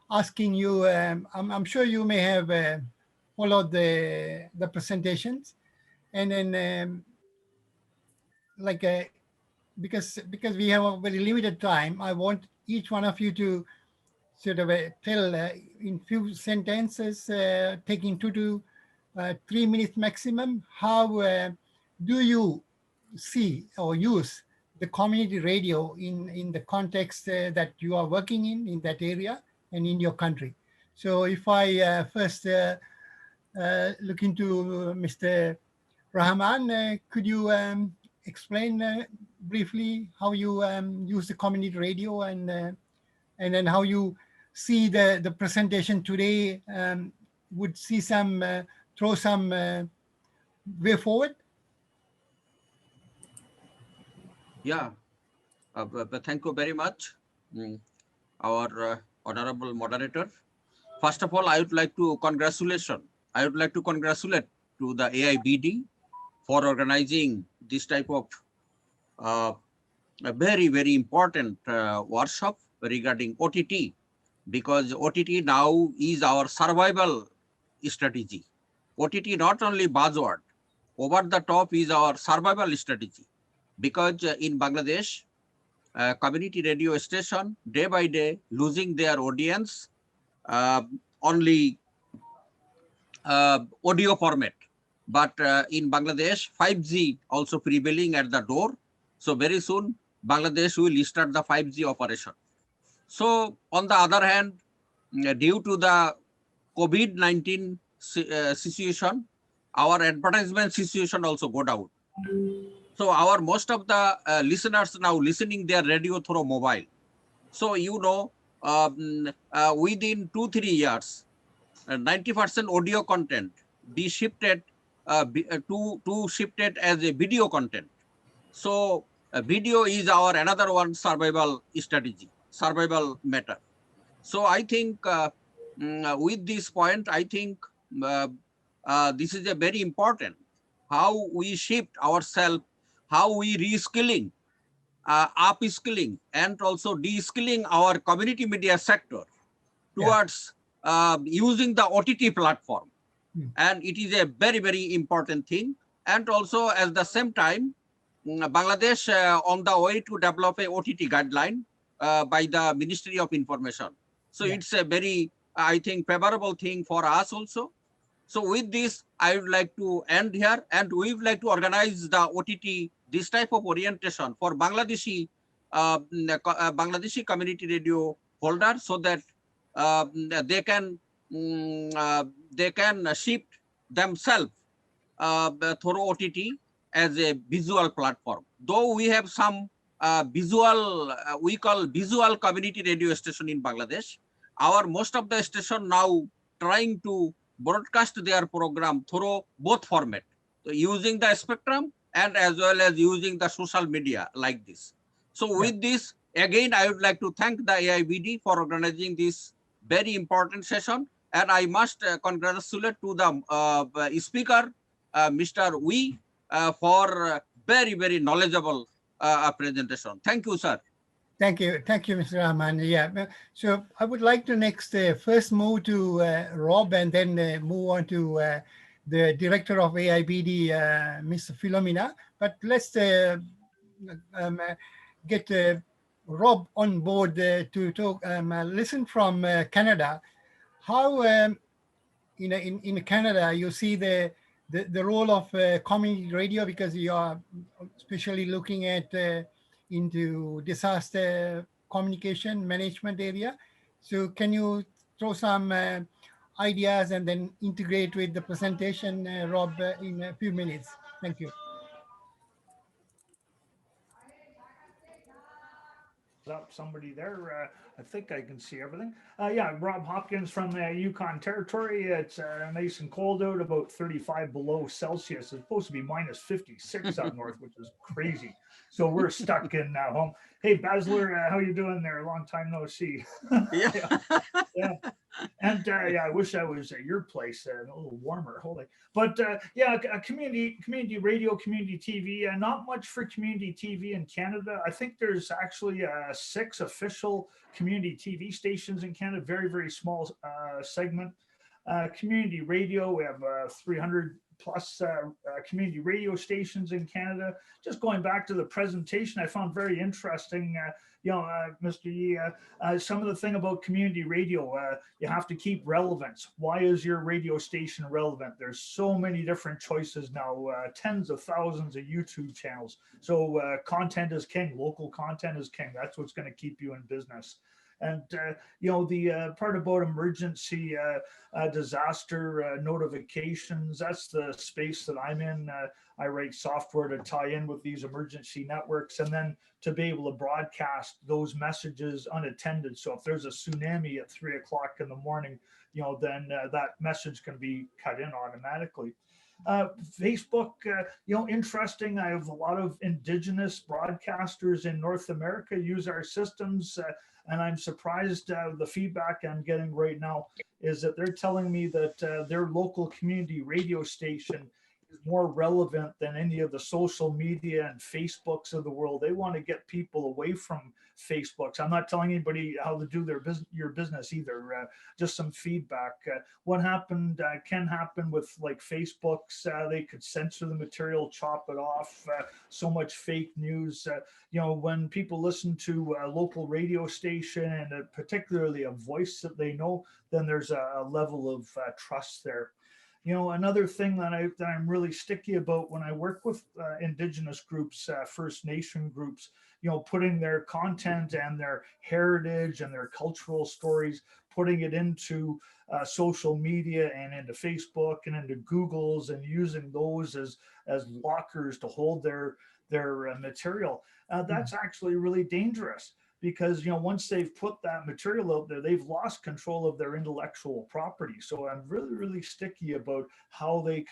asking you, I'm sure you may have followed the presentations, and then because we have a very limited time, I want each one of you to sort of tell in few sentences, taking 2 to 3 minutes maximum, how do you see or use the community radio in the context that you are working in that area and in your country. So if I first look into Mr. Rahman, could you explain briefly how you use the community radio, and then how you see the presentation today would see some throw some way forward? Yeah, thank you very much, our honorable moderator. First of all, I would like to congratulate to the AIBD for organizing this type of a very, very important workshop regarding OTT, because OTT now is our survival strategy. OTT not only buzzword, over the top is our survival strategy, because in Bangladesh, community radio station day by day losing their audience, only audio format. But in Bangladesh, 5G also prevailing at the door. So very soon, Bangladesh will start the 5G operation. So on the other hand, due to the COVID-19 situation, our advertisement situation also go down. So our most of the listeners now listening their radio through mobile. So you know, within 2-3 years, 90% audio content be shifted to shifted as a video content. So video is our another one survival strategy, survival matter. So I think with this point, I think this is a very important, how we shift ourselves, how we reskilling, upskilling, and also de-skilling our community media sector towards using the OTT platform. And it is a very, very important thing. And also at the same time, Bangladesh on the way to develop a OTT guideline by the Ministry of Information. So it's a very, I think, favorable thing for us also. So with this, I would like to end here, and we would like to organize the OTT, this type of orientation for Bangladeshi Bangladeshi community radio holder, so that they can shift themselves through OTT as a visual platform. Though we have some visual, we call visual community radio station in Bangladesh, most of the station now trying to broadcast their program through both format, so using the spectrum and as well as using the social media like this. So with this, again, I would like to thank the AIBD for organizing this very important session, and I must congratulate to the speaker, Mr. Wee, for very, very knowledgeable presentation. Thank you, sir. Thank you, Mr. Rahman. Yeah, so I would like to next first move to Rob, and then move on to the director of AIBD, Mr. Philomena. But let's get Rob on board to talk. Listen from Canada. How in Canada you see the role of community radio, because you are especially looking at into disaster communication management area. So can you throw some ideas and then integrate with the presentation, Rob, in a few minutes? Thank you. Up somebody there. I think I can see everything. Yeah, Rob Hopkins from the Yukon Territory. It's nice and cold out, about 35 below Celsius. It's supposed to be minus 56 up north, which is crazy. So we're stuck in home. Hey, Basler, how you doing there? Long time no see. Yeah. Yeah. And yeah, I wish I was at your place, a little warmer. Holy, but yeah, community radio, community TV. Not much for community TV in Canada. I think there's actually 6 official community TV stations in Canada. Very, very small segment. Community radio, we have 300 plus community radio stations in Canada. Just going back to the presentation, I found very interesting. Mr. Yee, some of the thing about community radio, you have to keep relevance. Why is your radio station relevant? There's so many different choices now, tens of thousands of YouTube channels. So content is king, local content is king. That's what's going to keep you in business. And, the part about emergency disaster notifications, that's the space that I'm in. I write software to tie in with these emergency networks, and then to be able to broadcast those messages unattended. So if there's a tsunami at 3 o'clock in the morning, then that message can be cut in automatically. Facebook, interesting. I have a lot of indigenous broadcasters in North America use our systems. And I'm surprised the feedback I'm getting right now is that they're telling me that their local community radio station is more relevant than any of the social media and Facebooks of the world. They want to get people away from Facebooks. I'm not telling anybody how to do your business either. Just some feedback. What happened can happen with like Facebooks. They could censor the material, chop it off. So much fake news. When people listen to a local radio station and particularly a voice that they know, then there's a level of trust there. Another thing that I'm really sticky about when I work with indigenous groups, First Nation groups, putting their content and their heritage and their cultural stories, putting it into social media and into Facebook and into Google's, and using those as lockers to hold their material. That's actually really dangerous, because once they've put that material out there, they've lost control of their intellectual property. So I'm really, really sticky about how they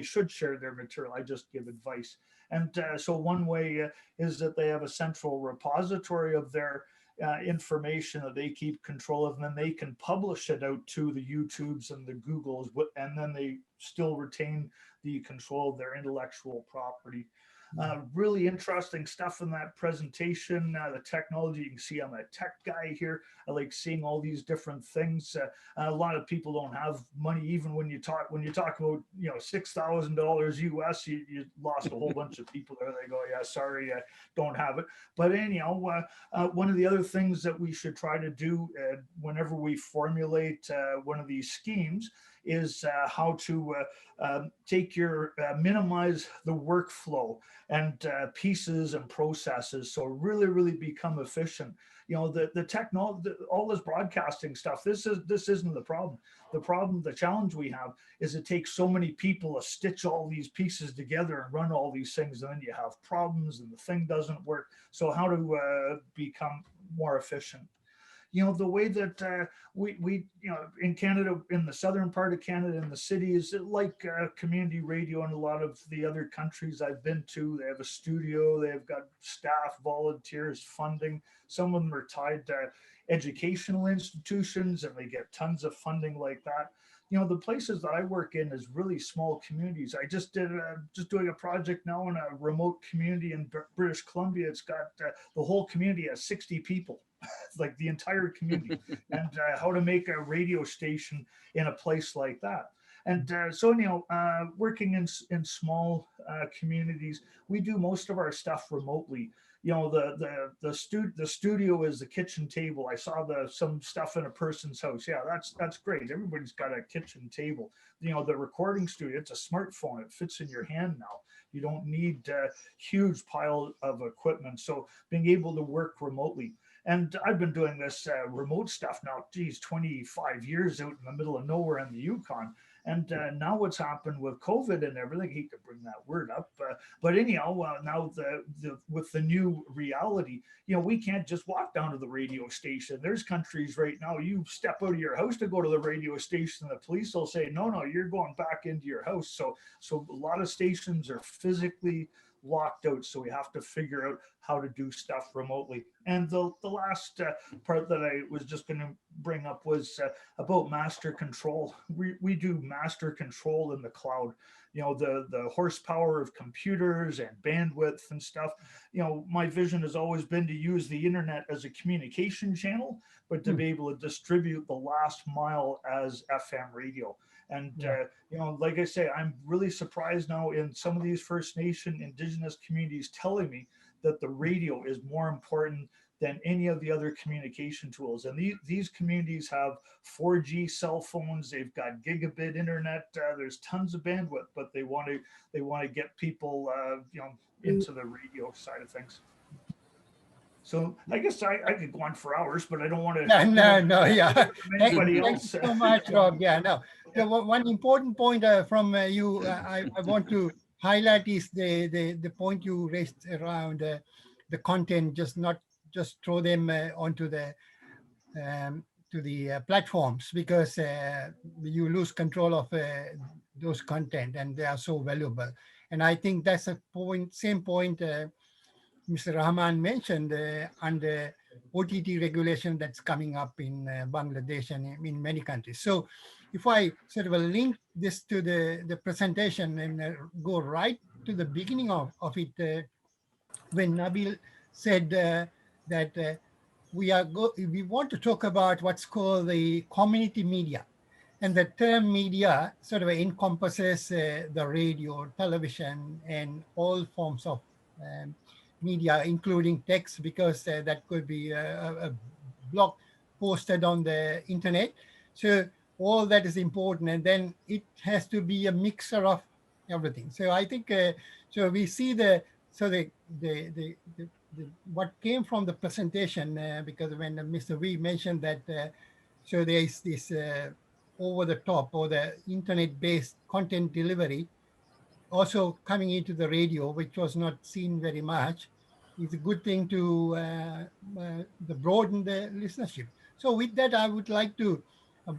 should share their material. I just give advice. And so one way is that they have a central repository of their information that they keep control of, and then they can publish it out to the YouTubes and the Googles, and then they still retain the control of their intellectual property. Really interesting stuff in that presentation. The technology, you can see I'm a tech guy here. I like seeing all these different things. A lot of people don't have money, even when you talk about $6,000 US, you lost a whole bunch of people there. They go, yeah, sorry, I don't have it. But anyhow, one of the other things that we should try to do whenever we formulate one of these schemes is how to take your minimize the workflow and pieces and processes, so really become efficient. You know, the technology, all this broadcasting stuff, this isn't the problem. The challenge we have is it takes so many people to stitch all these pieces together and run all these things, and then you have problems and the thing doesn't work. So how to become more efficient? You know, the way that we you know, in Canada, in the southern part of Canada, in the cities, like community radio in a lot of the other countries I've been to, they have a studio, they've got staff, volunteers, funding. Some of them are tied to educational institutions and they get tons of funding like that. You know, the places that I work in is really small communities. I just did just doing a project now in a remote community in British Columbia. It's got the whole community has 60 people, like the entire community, and how to make a radio station in a place like that. And so, you know, working in small communities, we do most of our stuff remotely. You know, the studio is the kitchen table. I saw some stuff in a person's house. Yeah, that's great. Everybody's got a kitchen table. You know, the recording studio, it's a smartphone. It fits in your hand now. You don't need a huge pile of equipment. So being able to work remotely. And I've been doing this remote stuff now, geez, 25 years out in the middle of nowhere in the Yukon. And now what's happened with COVID and everything, I hate to bring that word up, but anyhow, now with the new reality, you know, we can't just walk down to the radio station. There's countries right now, you step out of your house to go to the radio station, the police will say, no, you're going back into your house. So a lot of stations are physically locked out, so we have to figure out how to do stuff remotely. And the last part that I was just going to bring up was about master control. We do master control in the cloud. You know, the horsepower of computers and bandwidth and stuff. You know, my vision has always been to use the internet as a communication channel, but to be able to distribute the last mile as FM radio. And, you know, like I say, I'm really surprised now in some of these First Nation Indigenous communities telling me that the radio is more important than any of the other communication tools. And these communities have 4G cell phones, they've got gigabit internet, there's tons of bandwidth, but they want to get people, you know, into the radio side of things. So I guess I could go on for hours, but I don't want to. Yeah. Anybody Thank else? you so much, Rob. Yeah, no. The one important point from you, I want to highlight is the point you raised around the content, not just throw them onto the to the platforms, because you lose control of those content, and they are so valuable. And I think that's a same point Mr. Rahman mentioned under OTT regulation that's coming up in Bangladesh and in many countries. So if I sort of link this to the presentation and go right to the beginning of it, when Nabil said that we want to talk about what's called the community media. And the term media sort of encompasses the radio, television, and all forms of media, including text, because that could be a blog posted on the internet. So all that is important, and then it has to be a mixer of everything. So I think so we see what came from the presentation, because when Mr. V mentioned that so there is this over the top or the internet-based content delivery also coming into the radio, which was not seen very much. It's a good thing to broaden the listenership. So with that, I would like to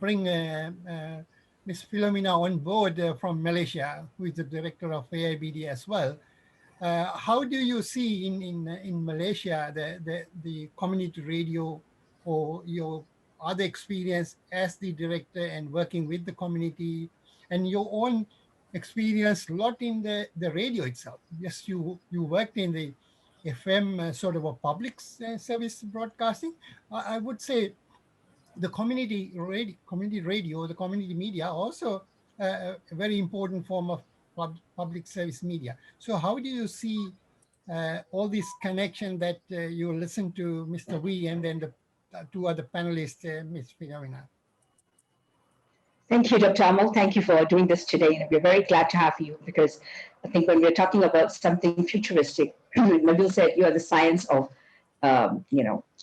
bring Ms. Philomena on board from Malaysia, who is the director of AIBD as well. How do you see in Malaysia the community radio, or your other experience as the director and working with the community, and your own experience a lot in the radio itself? Yes, you worked in the FM sort of a public service broadcasting. I would say the community radio, the community media, also a very important form of public service media. So how do you see all this connection that you listen to Mr. Wee and then the two other panelists, Ms. Philomena? Thank you, Dr. Amal. Thank you for doing this today. We're very glad to have you because I think when we're talking about something futuristic, Nabil said you are the science of,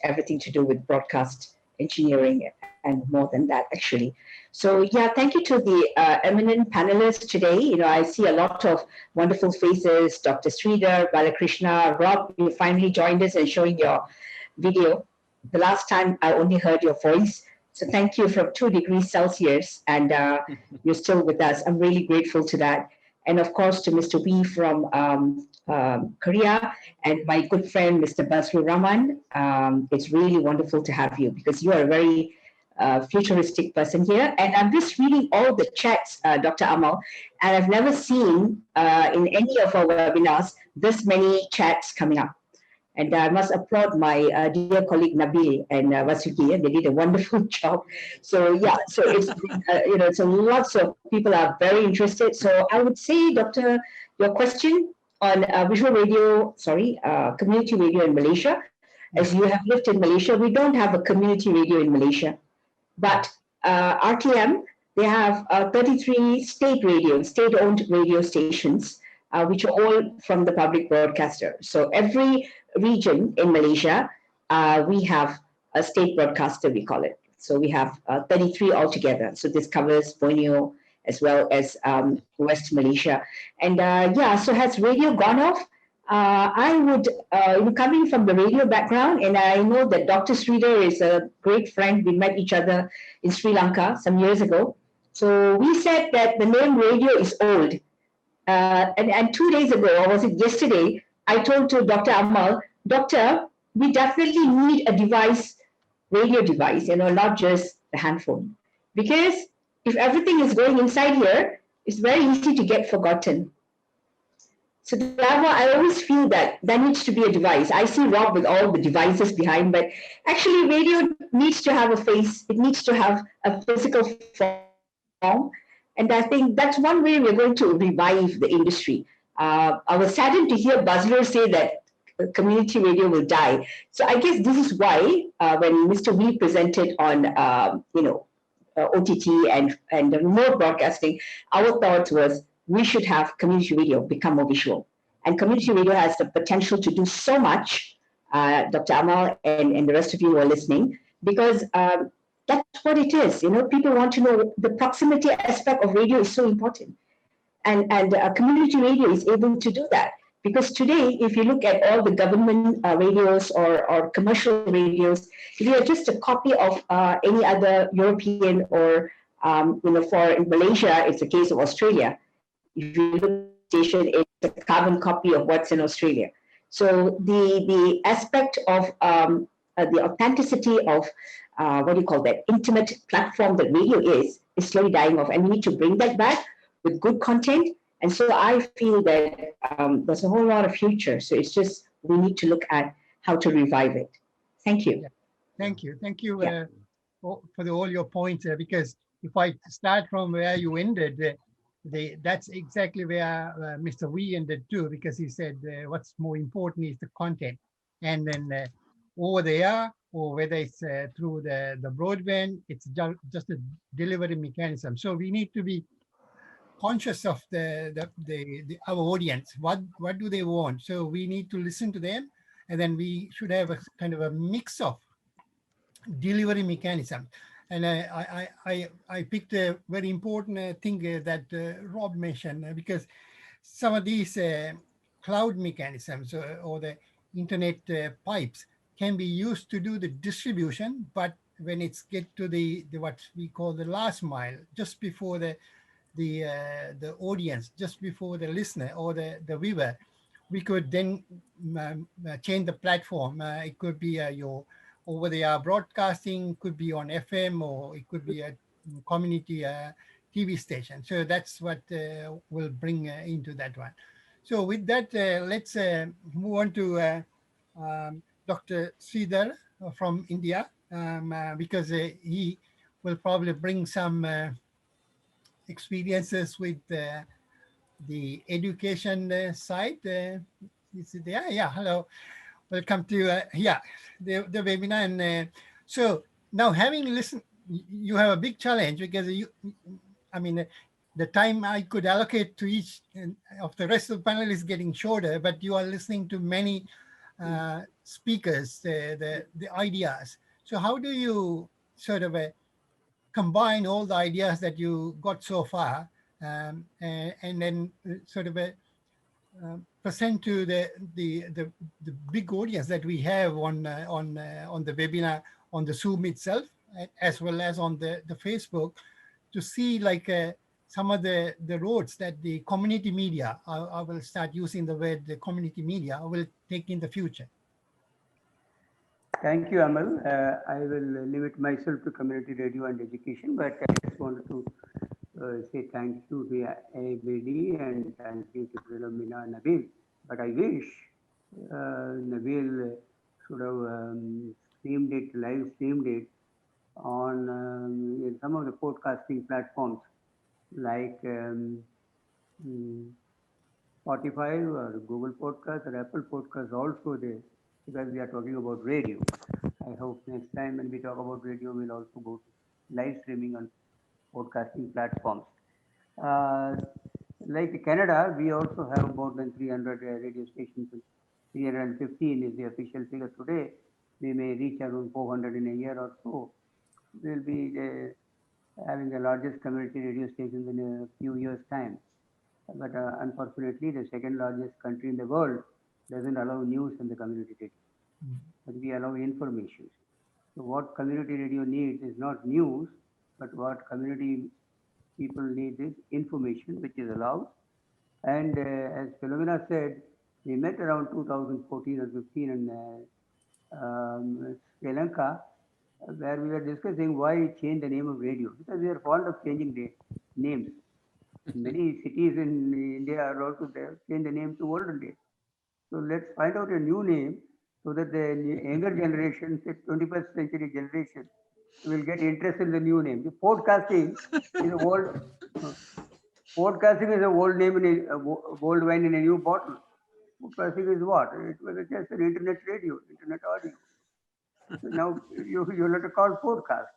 everything to do with broadcast engineering and more than that, actually. So yeah, thank you to the eminent panelists today. I see a lot of wonderful faces. Dr. Sridhar, Balakrishna, Rob, you finally joined us and showing your video. The last time I only heard your voice. So thank you from 2 degrees Celsius, and you're still with us. I'm really grateful to that. And of course, to Mr. Wee from Korea and my good friend, Mr. Basru Rahman. It's really wonderful to have you because you are a very futuristic person here. And I'm just reading all the chats, Dr. Amal, and I've never seen in any of our webinars this many chats coming up. And I must applaud my dear colleague Nabil and Vasuki. They did a wonderful job. So yeah, so it's so lots of people are very interested. So I would say, Doctor, your question on visual radio, community radio in Malaysia, as you have lived in Malaysia, we don't have a community radio in Malaysia, but RTM, they have 33 state-owned radio stations, which are all from the public broadcaster. So every region in Malaysia, we have a state broadcaster, we call it. So we have 33 altogether. So this covers Borneo as well as West Malaysia. And so has radio gone off? I would, coming from the radio background, and I know that Dr. Sridhar is a great friend. We met each other in Sri Lanka some years ago. So we said that the name radio is old. And 2 days ago, or was it yesterday, I told to Dr. Amal, Doctor, we definitely need a device, radio device, not just the handphone. Because if everything is going inside here, it's very easy to get forgotten. So therefore, I always feel that there needs to be a device. I see Rob with all the devices behind, but actually radio needs to have a face. It needs to have a physical form. And I think that's one way we're going to revive the industry. I was saddened to hear Buzzler say that community radio will die. So I guess this is why when Mr. Wee presented on, OTT and remote broadcasting, our thought was we should have community radio become more visual. And community radio has the potential to do so much, Dr. Amal and the rest of you who are listening, because that's what it is. People want to know the proximity aspect of radio is so important. And community radio is able to do that. Because today, if you look at all the government radios or commercial radios, they are just a copy of any other European or, for in Malaysia, it's a case of Australia. If you look at the station, it's a carbon copy of what's in Australia. So the aspect of the authenticity of intimate platform that radio is slowly dying off. And we need to bring that back with good content. And so I feel that there's a whole lot of future. So it's just, we need to look at how to revive it. Thank you. Yeah. Thank you. Thank you for all your points, because if I start from where you ended, that's exactly where Mr. Wee ended too, because he said what's more important is the content. And then over there, or whether it's through the broadband, it's just a delivery mechanism. So we need to be conscious of our audience. What do they want? So we need to listen to them, and then we should have a kind of a mix of delivery mechanism. And I picked a very important thing that Rob mentioned, because some of these cloud mechanisms or the internet pipes can be used to do the distribution, but when it's get to the what we call the last mile, just before the audience, just before the listener or the viewer, we could then change the platform. It could be your over-the-air broadcasting, could be on FM, or it could be a community TV station. So that's what we'll bring into that one. So with that, let's move on to Dr. Sridhar from India, because he will probably bring some experiences with the education side. Is it there? Yeah, hello. Welcome to the webinar. And so now, having listened, you have a big challenge, because I mean, the time I could allocate to each of the rest of the panel is getting shorter, but you are listening to many speakers, the ideas. So how do you sort of combine all the ideas that you got so far, and then sort of present to the big audience that we have on the webinar, on the Zoom itself, as well as on the Facebook, to see like some of the roads that the community media, I will start using the word the community media, will take in the future. Thank you, Amal. I will limit myself to community radio and education, but I just wanted to say thank you to ABD and thank you to Philomena Nabil. But I wish Nabil should have streamed it, live streamed it on in some of the podcasting platforms like Spotify or Google Podcast or Apple Podcast also there, because we are talking about radio. I hope next time when we talk about radio, we'll also go to live streaming on podcasting platforms. Like Canada, we also have more than 300 radio stations. 315 is the official figure today. We may reach around 400 in a year or so. We'll be having the largest community radio stations in a few years' time. But unfortunately, the second largest country in the world doesn't allow news in the community radio, but we allow information. So what community radio needs is not news, but what community people need is information, which is allowed. And as Philomena said, we met around 2014 or 15 in Sri Lanka, where we were discussing why change the name of radio, because we are fond of changing the names. Many cities in India are also there, change the name to olden days. So let's find out a new name so that the younger generation, say 21st century generation, will get interested in the new name. The podcasting is a old, podcasting is a old name in a old wine in a new bottle. Podcasting is what? It was just an internet radio, internet audio. So now you let it call podcast.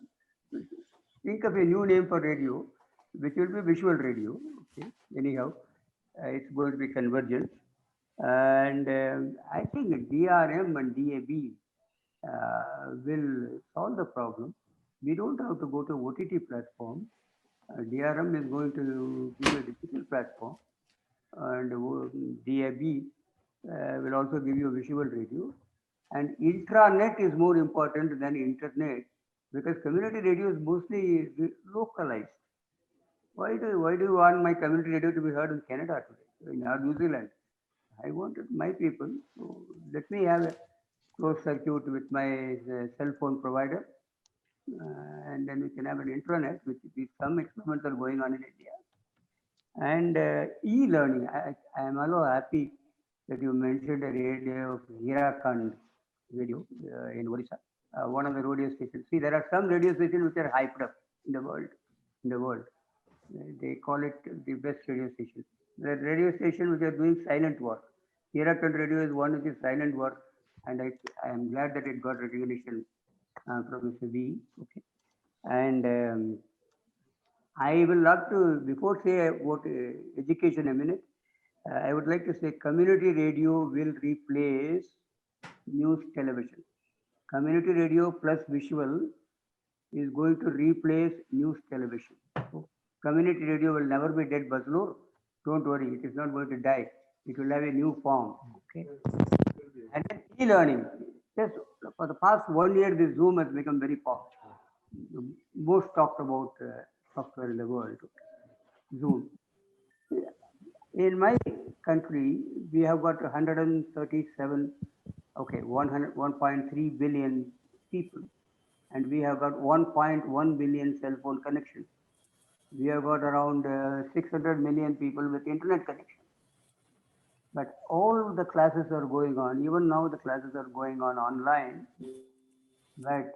Think of a new name for radio, which will be visual radio. Okay. Anyhow, it's going to be convergence. And I think DRM and DAB will solve the problem. We don't have to go to OTT platform. DRM is going to be a digital platform, and DAB will also give you visual radio. And intranet is more important than internet, because community radio is mostly localized. Why do you want my community radio to be heard in Canada today, in New Zealand? I wanted my people, so let me have a closed circuit with my cell phone provider, and then we can have an intranet, which some experiments are going on in India. And e-learning, I am also happy that you mentioned a radio of Hirakan radio in Odisha, one of the radio stations. See, there are some radio stations which are hyped up in the world. They call it the best radio station. The radio station which are doing silent work. Hirakan radio is one which is silent work, and I am glad that it got recognition from Mr. B. Okay. And I will love to, before say about education a minute, I would like to say community radio will replace news television. Community radio plus visual is going to replace news television. So community radio will never be dead, Bazlur. Don't worry, it is not going to die. It will have a new form. Okay. And then e-learning. Yes, for the past 1 year, this Zoom has become very popular. The most talked about software in the world, Zoom. In my country, we have got 137, okay, 1.3 billion people, and we have got 1.1 billion cell phone connections. We have got around 600 million people with internet connection. But all the classes are going on, even now the classes are going on online. But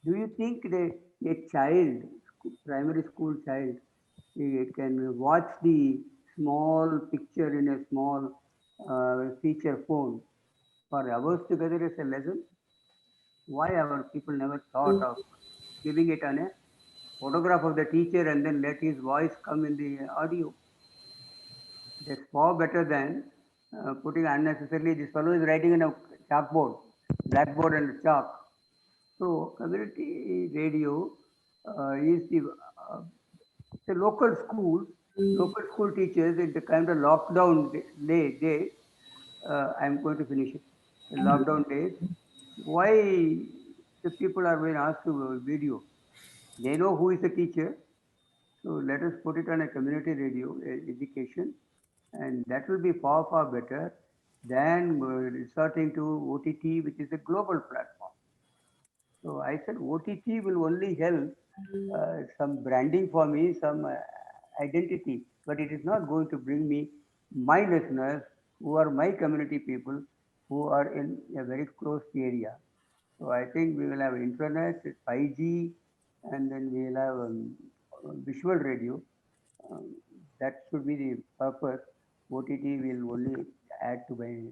do you think a child, primary school child, can watch the small picture in a small feature phone for hours together as a lesson? Why our people never thought of giving it on a photograph of the teacher and then let his voice come in the audio. That's far better than putting unnecessarily. This fellow is writing in a chalkboard, blackboard and chalk. So community radio is the local school teachers in the kind of lockdown days. I'm going to finish it. The lockdown days. Why the people are being asked to video? They know who is the teacher. So let us put it on a community radio education, and that will be far, far better than resorting to OTT, which is a global platform. So I said OTT will only help some branding for me, some identity, but it is not going to bring me my listeners who are my community people who are in a very close area. So I think we will have internet, 5G, and then we will have visual radio. Um, that should be the purpose. OTT will only add to my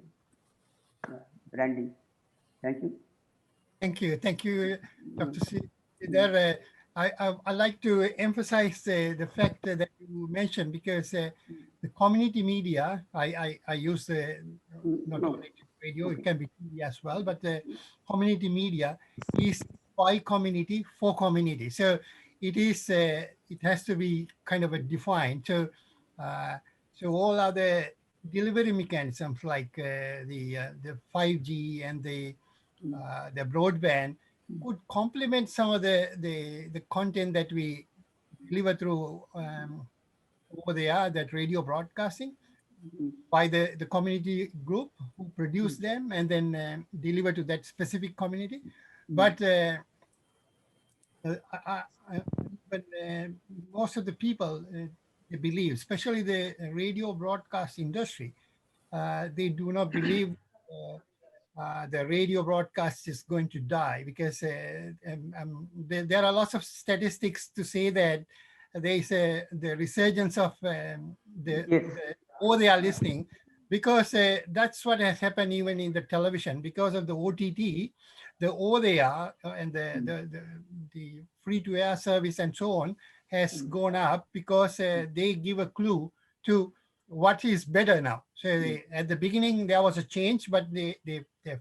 branding. Thank you. Thank you, Dr. Sridhar. I like to emphasize the fact that you mentioned because the community media, I use not No. only radio, it Okay. can be TV as well, but the community media is by community for community. So it has to be kind of a defined. Uh, so all other delivery mechanisms like the 5G and the broadband could complement some of the content that we deliver through over there, that radio broadcasting by the community group who produce them and then deliver to that specific community. But but most of the people they believe, especially the radio broadcast industry, they do not believe the radio broadcast is going to die because there are lots of statistics to say that there is the resurgence of Yes. the or they are listening because that's what has happened even in the television because of the OTT, the over they are and the free to air service and so on has gone up because they give a clue to what is better now. So at the beginning there was a change, but they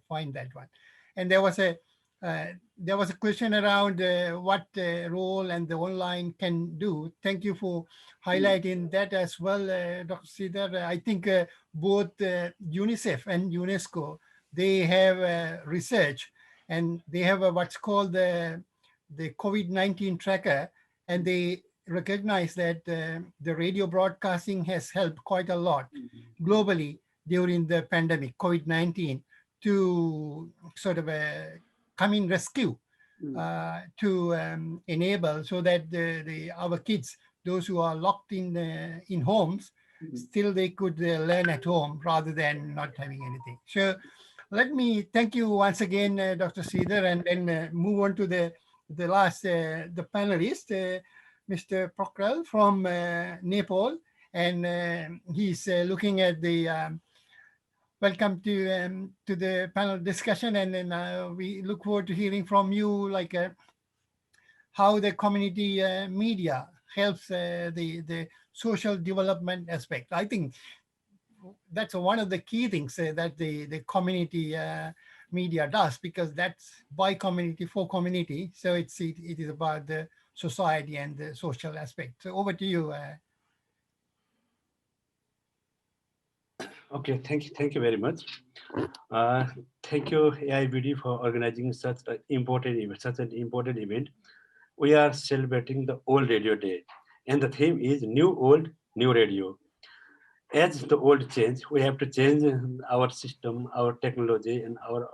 find that one, and there was a question around what role and the online can do. Thank you for highlighting that as well, Dr. Sridhar. I think both UNICEF and UNESCO they have research, and they have what's called the COVID-19 tracker, and they recognize that the radio broadcasting has helped quite a lot globally during the pandemic, COVID-19, to sort of come in rescue to enable so that our kids, those who are locked in homes, still they could learn at home rather than not having anything. So let me thank you once again, Dr. Sridhar, and then move on to the last, the panelist, Mr. Pokral from Nepal, and he's looking at the welcome to the panel discussion, and then we look forward to hearing from you, like how the community media helps the social development aspect. I think that's one of the key things that the community media does, because that's by community for community. So it is about the society and the social aspect. So over to you. Okay, thank you very much. Uh, Thank you, AIBD, for organizing such an important event. We are celebrating the Old Radio Day, and the theme is New Old New Radio. As the old change, we have to change our system, our technology, and our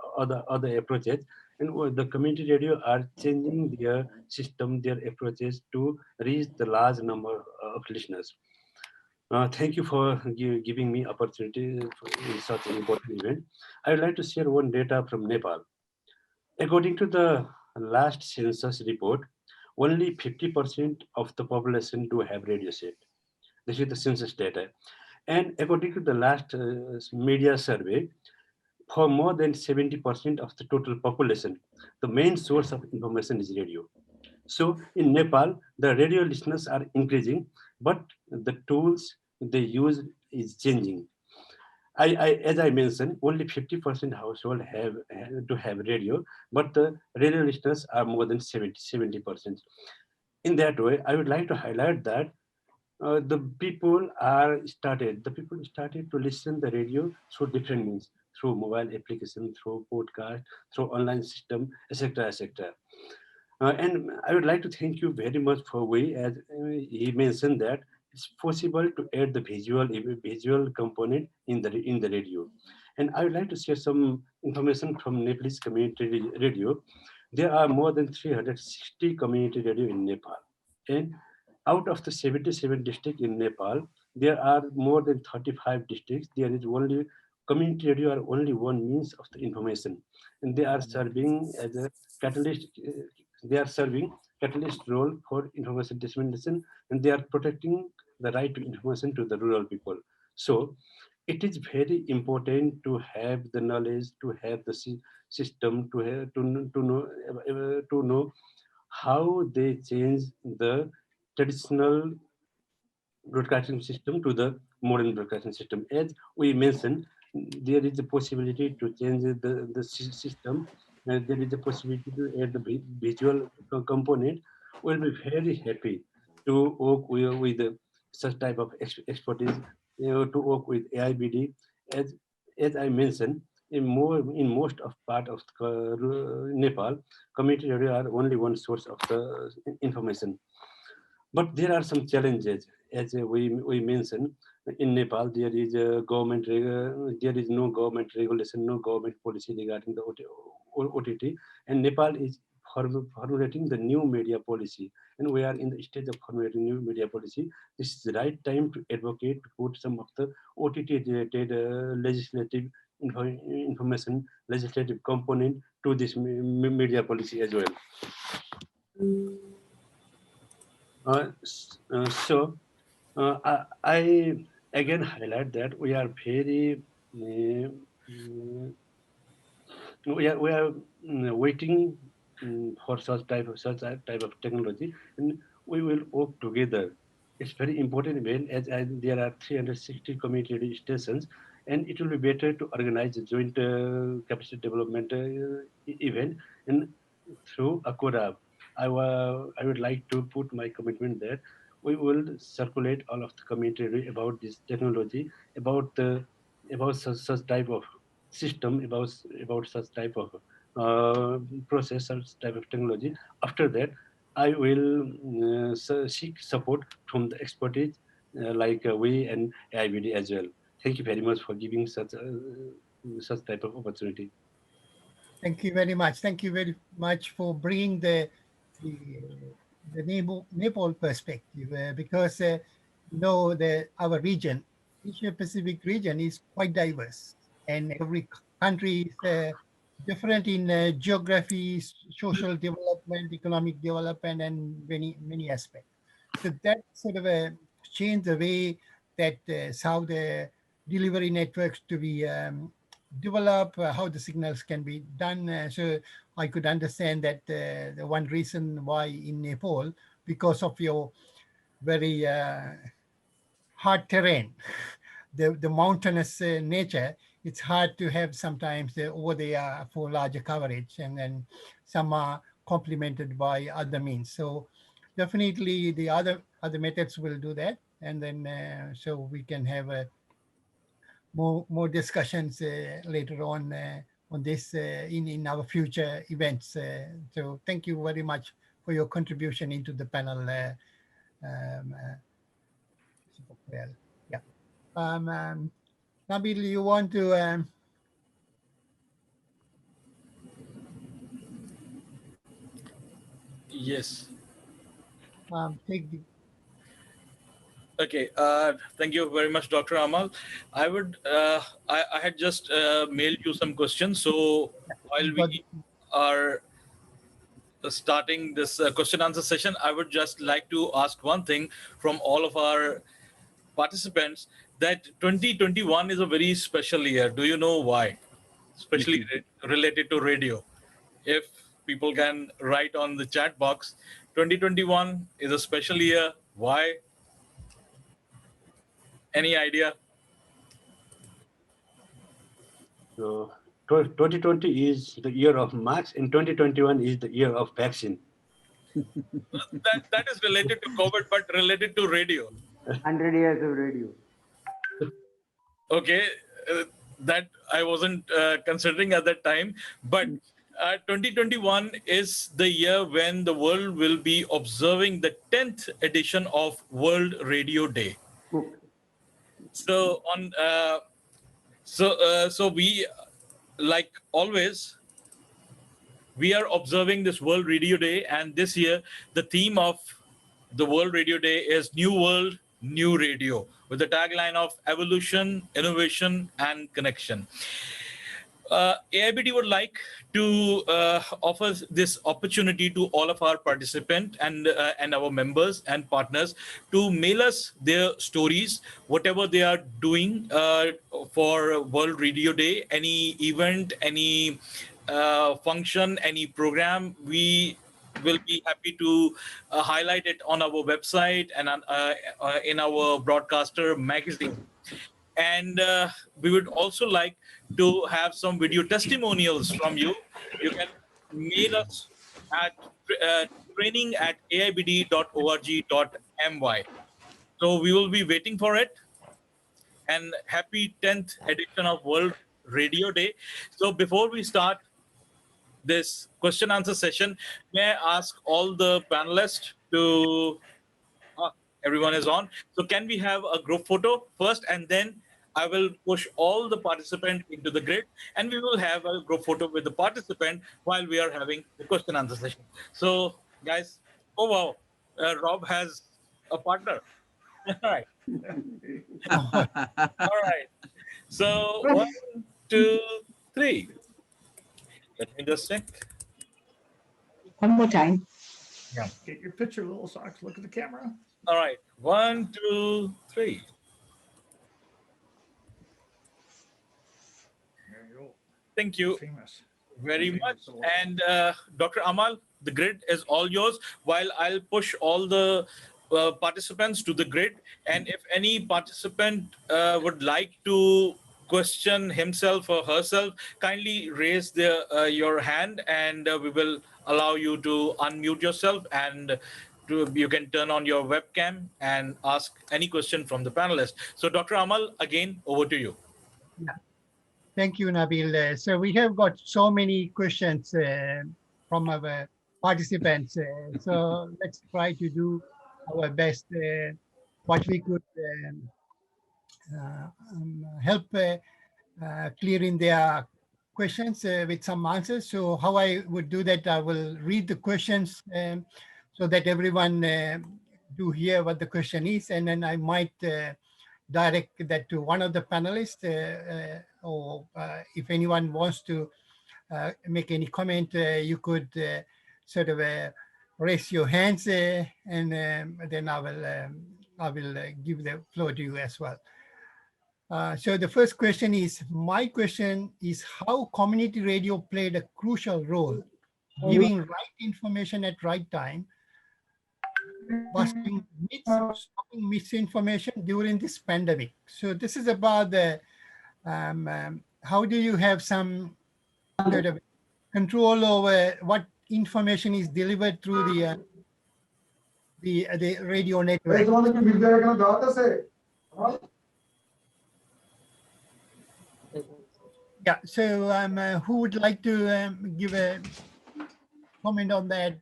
other approaches. And the community radio are changing their system, their approaches to reach the large number of listeners. Thank you for giving me opportunity for such an important event. I would like to share one data from Nepal. According to the last census report, only 50% of the population do have radio set. This is the census data. And according to the last media survey, for more than 70% of the total population, the main source of information is radio. So in Nepal, the radio listeners are increasing, but the tools they use is changing. As I mentioned, only 50% household have radio, but the radio listeners are more than 70%. In that way, I would like to highlight that the people started to listen the radio through different means, through mobile application, through podcast, through online system, etc., etc. And I would like to thank you very much for way, as he mentioned that it's possible to add the visual component in the radio. And I would like to share some information from Nepalese community radio. There are more than 360 community radio in Nepal. And out of the 77 districts in Nepal, there are more than 35 districts. There is only community radio are only one means of the information, and they are serving as a catalyst. They are serving catalyst role for information dissemination, and they are protecting the right to information to the rural people. So it is very important to have the knowledge, to have the system, to know how they change the traditional broadcasting system to the modern broadcasting system. As we mentioned, there is a possibility to change the system, and there is a possibility to add the visual component. We'll be very happy to work with such type of expertise, to work with AIBD. As I mentioned, in most of part of Nepal, community radio are only one source of the information. But there are some challenges, as we mentioned. In Nepal, there is no government regulation, no government policy regarding the OTT, and Nepal is formulating the new media policy, and we are in the stage of formulating new media policy. This is the right time to advocate to put some of the OTT related legislative information, legislative component to this media policy as well. I again highlight that we are very waiting for such type of technology, and we will work together. It's very important event, as there are 360 community radio stations, and it will be better to organize a joint capacity development event, and through Akora. I would like to put my commitment there. We will circulate all of the commentary about this technology, about such type of system, about such type of process, such type of technology. After that, I will seek support from the expertise like we and AIBD as well. Thank you very much for giving such type of opportunity. Thank you very much. Thank you very much for bringing the, the Nepal perspective, because our region, Asia Pacific region, is quite diverse, and every country is different in geography, social development, economic development, and many aspects. So that sort of changed the way that how the delivery networks to be develop, how the signals can be done. So I could understand that the one reason why in Nepal, because of your very hard terrain, the mountainous nature, it's hard to have sometimes over there for larger coverage, and then some are complemented by other means. So definitely the other methods will do that, and then so we can have a more discussions later on this in our future events. So thank you very much for your contribution into the panel. Um, uh, well, yeah. Nabil, you want to Yes. take the Okay. Thank you very much, Dr. Amal. I had just mailed you some questions. So while but we are starting this question answer session, I would just like to ask one thing from all of our participants, that 2021 is a very special year. Do you know why? Especially related to radio. If people can write on the chat box, 2021 is a special year. Why? Any idea? So 2020 is the year of March, and 2021 is the year of vaccine. That is related to COVID, but related to radio. 100 years of radio. Okay, that I wasn't considering at that time, but 2021 is the year when the world will be observing the 10th edition of World Radio Day. Okay. So on, so we, like always, we are observing this World Radio Day, and this year the theme of the World Radio Day is New World, New Radio, with the tagline of evolution, innovation, and connection. AIBD would like to offer this opportunity to all of our participants and our members and partners to mail us their stories, whatever they are doing for World Radio Day, any event, any function, any program. We will be happy to highlight it on our website and in our broadcaster magazine. And we would also like to have some video testimonials from you. You can mail us at training@aibd.org.my. So we will be waiting for it. And happy 10th edition of World Radio Day. So before we start this question answer session, may I ask all the panelists to everyone is on. So can we have a group photo first, and then I will push all the participants into the grid, and we will have a group photo with the participant while we are having the question answer session. So guys, oh wow, Rob has a partner. All right. All right. So 1, 2, 3. Let me just check. One more time. Yeah. Get your picture, little socks. Look at the camera. All right. 1, 2, 3. There you go. Thank you Famous. very Famous much. little- And Dr. Amal, the grid is all yours, while I'll push all the participants to the grid. And if any participant would like to question himself or herself, kindly raise your hand, and we will allow you to unmute yourself, and you can turn on your webcam and ask any question from the panelists. So Dr. Amal, again, over to you. Thank you, Nabil. So we have got so many questions from our participants. So let's try to do our best, what we could help clearing their questions with some answers. So how I would do that, I will read the questions so that everyone do hear what the question is, and then I might direct that to one of the panelists, or if anyone wants to make any comment, you could sort of raise your hands, and then I will give the floor to you as well. So the first question is, my question is how community radio played a crucial role giving right information at right time, busting myths, stopping misinformation during this pandemic. So this is about the how do you have some sort of control over what information is delivered through the radio network. Yeah, so who would like to give a comment on that?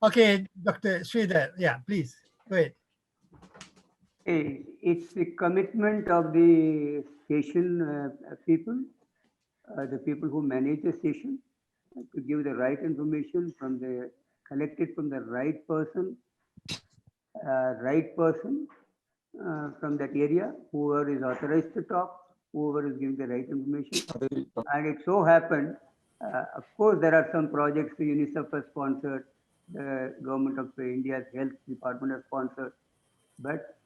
Okay, Dr. Sridhar, yeah, please, go ahead. It's the commitment of the station people, the people who manage the station, to give the right information collected from the right person from that area, whoever is authorized to talk, whoever is giving the right information. And it so happened, of course, there are some projects the UNICEF has sponsored, the government of India's health department has sponsored, but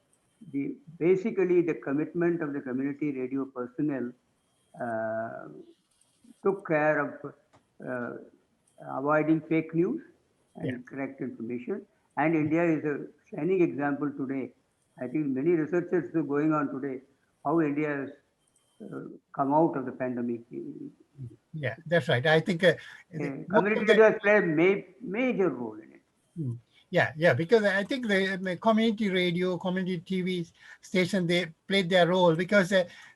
basically the commitment of the community radio personnel took care of avoiding fake news and correct information. And India is a shining example today. I think many researchers are going on today how India has come out of the pandemic. Yeah, that's right. I think most Community of the radio has played a major role in it. yeah, because I think the community radio, community TV station, they played their role because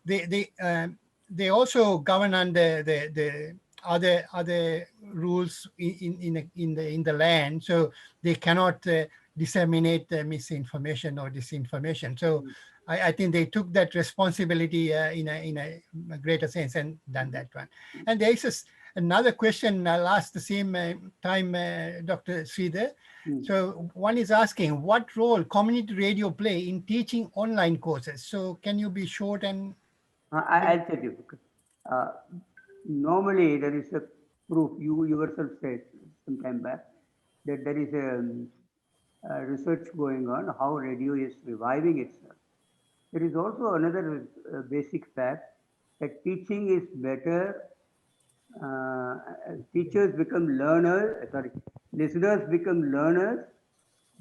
they also govern under the other rules in the land, so they cannot disseminate misinformation or disinformation. So I think they took that responsibility in a greater sense and done that one. And there is another question I'll ask the same time, Dr. Sridhar. So one is asking, what role community radio play in teaching online courses? So can you be short and? I'll tell you. Uh, Normally, there is a proof. You yourself said some time back that there is a research going on how radio is reviving itself. There is also another basic fact that teaching is better. Teachers become learners. Sorry, listeners become learners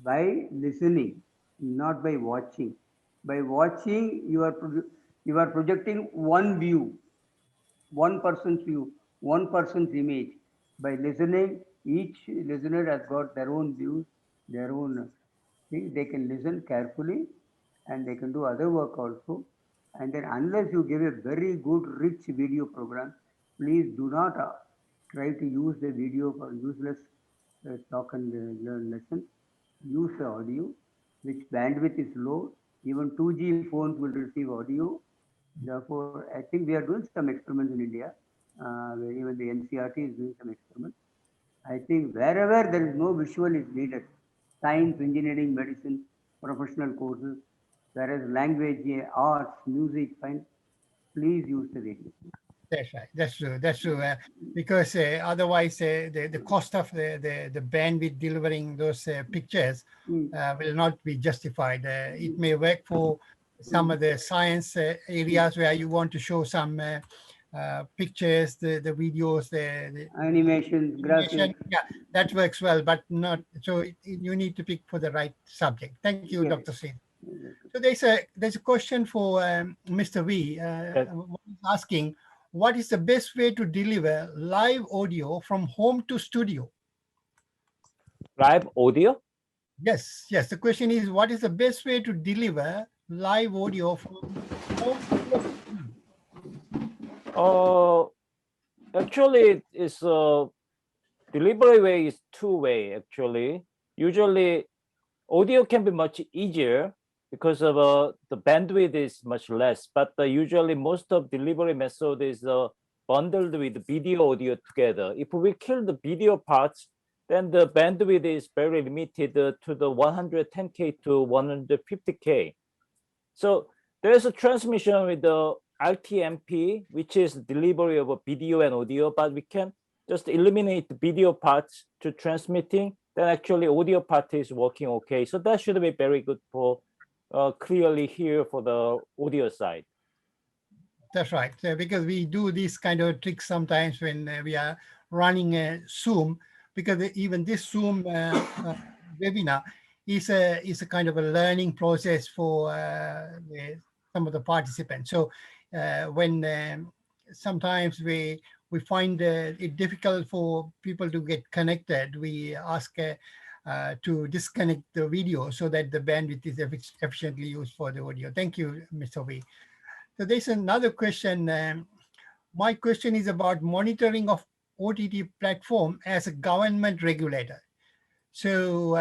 by listening, not by watching. By watching, you are projecting one view, one person's view, one person's image. By listening, each listener has got their own views, their own things. They can listen carefully and they can do other work also. And then, unless you give a very good, rich video program, please do not try to use the video for useless talk and learn lessons. Use the audio, which bandwidth is low. Even 2G phones will receive audio. Therefore, I think we are doing some experiments in India, where even the NCRT is doing some experiments. I think wherever there is no visual is needed, science, engineering, medicine, professional courses, whereas language, arts, music, fine, please use the video. That's right. That's true. That's true. Because otherwise, the cost of the bandwidth delivering those pictures will not be justified. It may work for some of the science areas where you want to show some pictures, the videos, the Animations, animation. graphics. Yeah, that works well, but not. So you need to pick for the right subject. Thank you, Yes. Dr. Singh. So there's a question for Mr. V. Asking, what is the best way to deliver live audio from home to studio? Live audio? Yes. The question is, what is the best way to deliver live audio from home to studio? Actually, it's delivery way is two-way. Actually, usually audio can be much easier because of the bandwidth is much less, but usually most of delivery method is bundled with video audio together. If we kill the video parts, then the bandwidth is very limited to the 110K to 150K. So there's a transmission with the RTMP, which is delivery of a video and audio, but we can just eliminate the video parts to transmitting, then actually audio part is working okay. So that should be very good for clearly hear for the audio side. That's right. Because we do this kind of tricks sometimes when we are running a Zoom, because even this Zoom webinar is a kind of a learning process for some of the participants. So when sometimes we find it difficult for people to get connected, we ask to disconnect the video so that the bandwidth is efficiently used for the audio. Thank you, Mr. V. So there's another question. My question is about monitoring of OTT platform as a government regulator. So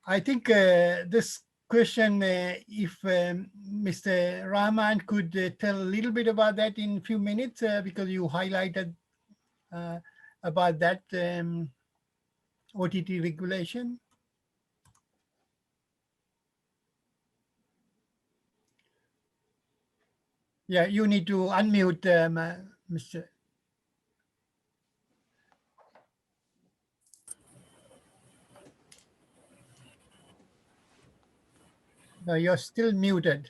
I think this question, if Mr. Rahman could tell a little bit about that in a few minutes, because you highlighted about that OTT regulation. Yeah, you need to unmute, Mr. No, you're still muted.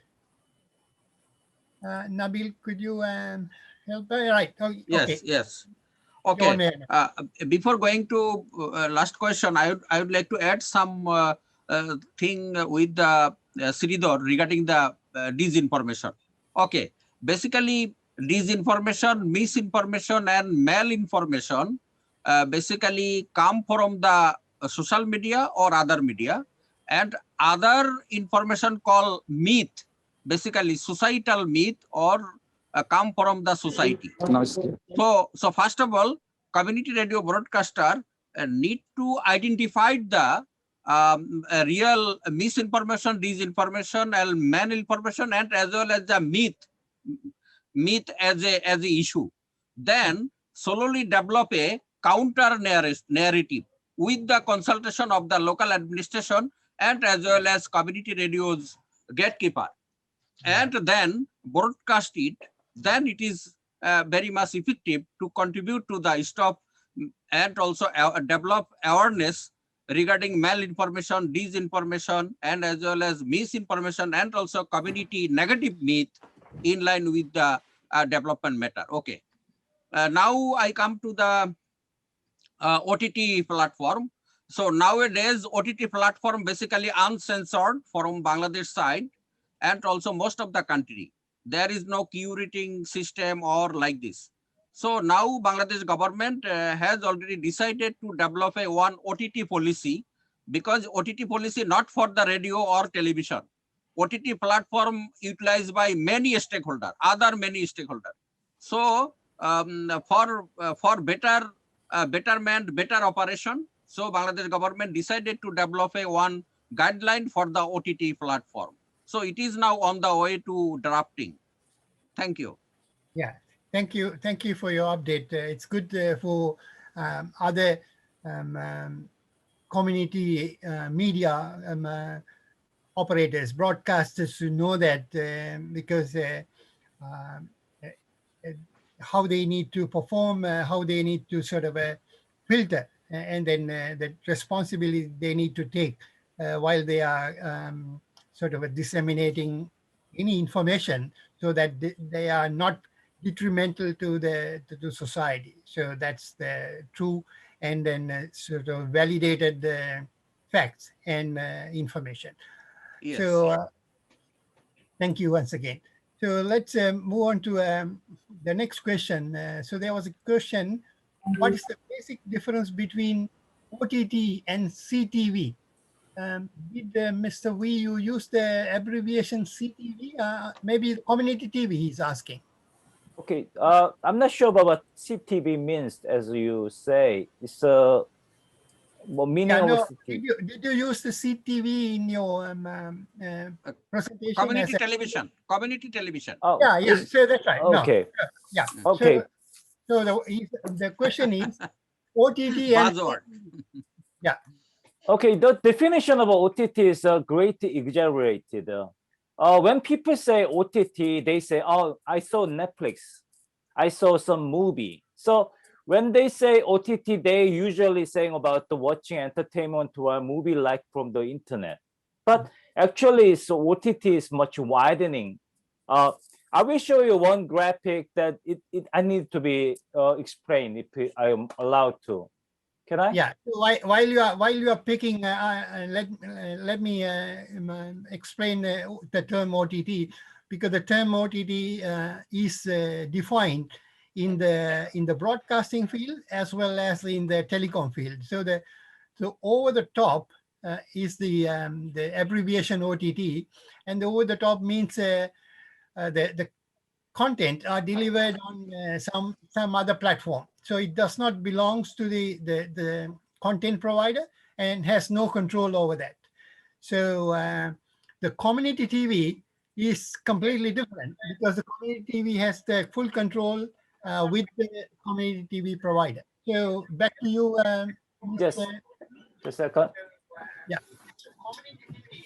Nabil, could you help? Right. Oh, Yes, okay. yes. Okay. Before going to last question, I would like to add some thing with the Sridhar regarding the disinformation. Okay. Basically, disinformation, misinformation, and malinformation basically come from the social media or other media, and other information called myth, basically societal myth, or come from the society. So first of all, community radio broadcaster need to identify the real misinformation, disinformation, and malinformation, and as well as the myth as a issue. Then slowly develop a counter narrative with the consultation of the local administration and as well as community radio's gatekeeper, and then broadcast it. Then it is very much effective to contribute to the stop and also develop awareness regarding malinformation, disinformation, and as well as misinformation, and also community negative myth in line with the development matter. Okay. Now I come to the OTT platform. So nowadays, OTT platform basically uncensored from Bangladesh side and also most of the country. There is no curating system or like this. So now Bangladesh government has already decided to develop a one OTT policy, because OTT policy not for the radio or television. OTT platform utilized by many stakeholders, many stakeholders. So for better betterment, better operation, so Bangladesh government decided to develop a one guideline for the OTT platform. So it is now on the way to drafting. Thank you. Yeah, thank you for your update. It's good for other community media operators, broadcasters to know that because how they need to perform, how they need to sort of filter, and then the responsibility they need to take while they are sort of disseminating any information, so that they are not detrimental to the society. So that's the true and then sort of validated facts and information. Yes. So thank you once again. So let's move on to the next question. So there was a question, what is the basic difference between OTT and CTV? Did Mr. Wee, you use the abbreviation CTV? Maybe community TV, he's asking. Okay, I'm not sure about what CTV means, as you say. It's meaning of did you use the CTV in your presentation? Community television. Community television. Oh, yeah. So that's right. Okay. No, yeah. Okay. So the question is OTT and Buzzword. Yeah. Okay, the definition of OTT is greatly exaggerated. When people say OTT, they say, oh, I saw Netflix. I saw some movie. So when they say OTT, they usually saying about the watching entertainment or a movie like from the internet. But actually, so OTT is much widening. I will show you one graphic that I need to be explained if I am allowed to. Can I? Yeah. So while you are picking, let me explain the term OTT, because the term OTT is defined in the broadcasting field as well as in the telecom field. So over the top is the abbreviation OTT, and the over the top means the content are delivered on some other platform. So it does not belongs to the content provider and has no control over that. So the community TV is completely different, because the community TV has the full control with the community TV provider. So back to you. Yes. Just a second. Yeah. So community TV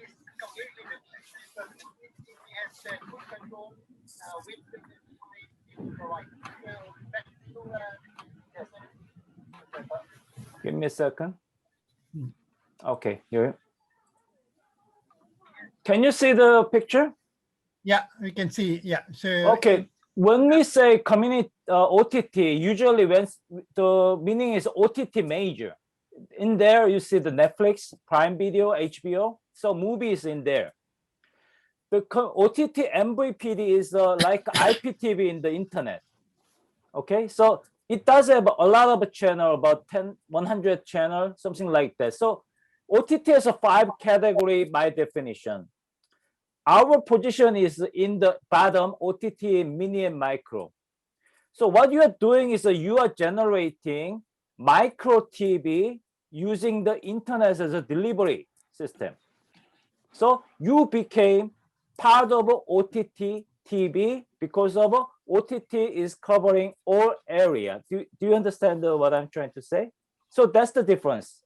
is completely different, because the community TV has the full control with the community TV provider. So back to you. Yes. Give me a second. Okay, here. Can you see the picture? Yeah, we can see. Yeah. So okay, when we say community OTT, usually when the meaning is OTT major. In there, you see the Netflix, Prime Video, HBO. So movies in there. The OTT MVPD is like IPTV in the internet. Okay, so it does have a lot of channel, about 100 channel, something like that. So OTT has a 5 category by definition. Our position is in the bottom, OTT mini and micro. So what you are doing is you are generating micro TV using the internet as a delivery system. So you became part of OTT TV because of OTT is covering all area. Do you understand what I'm trying to say? So that's the difference.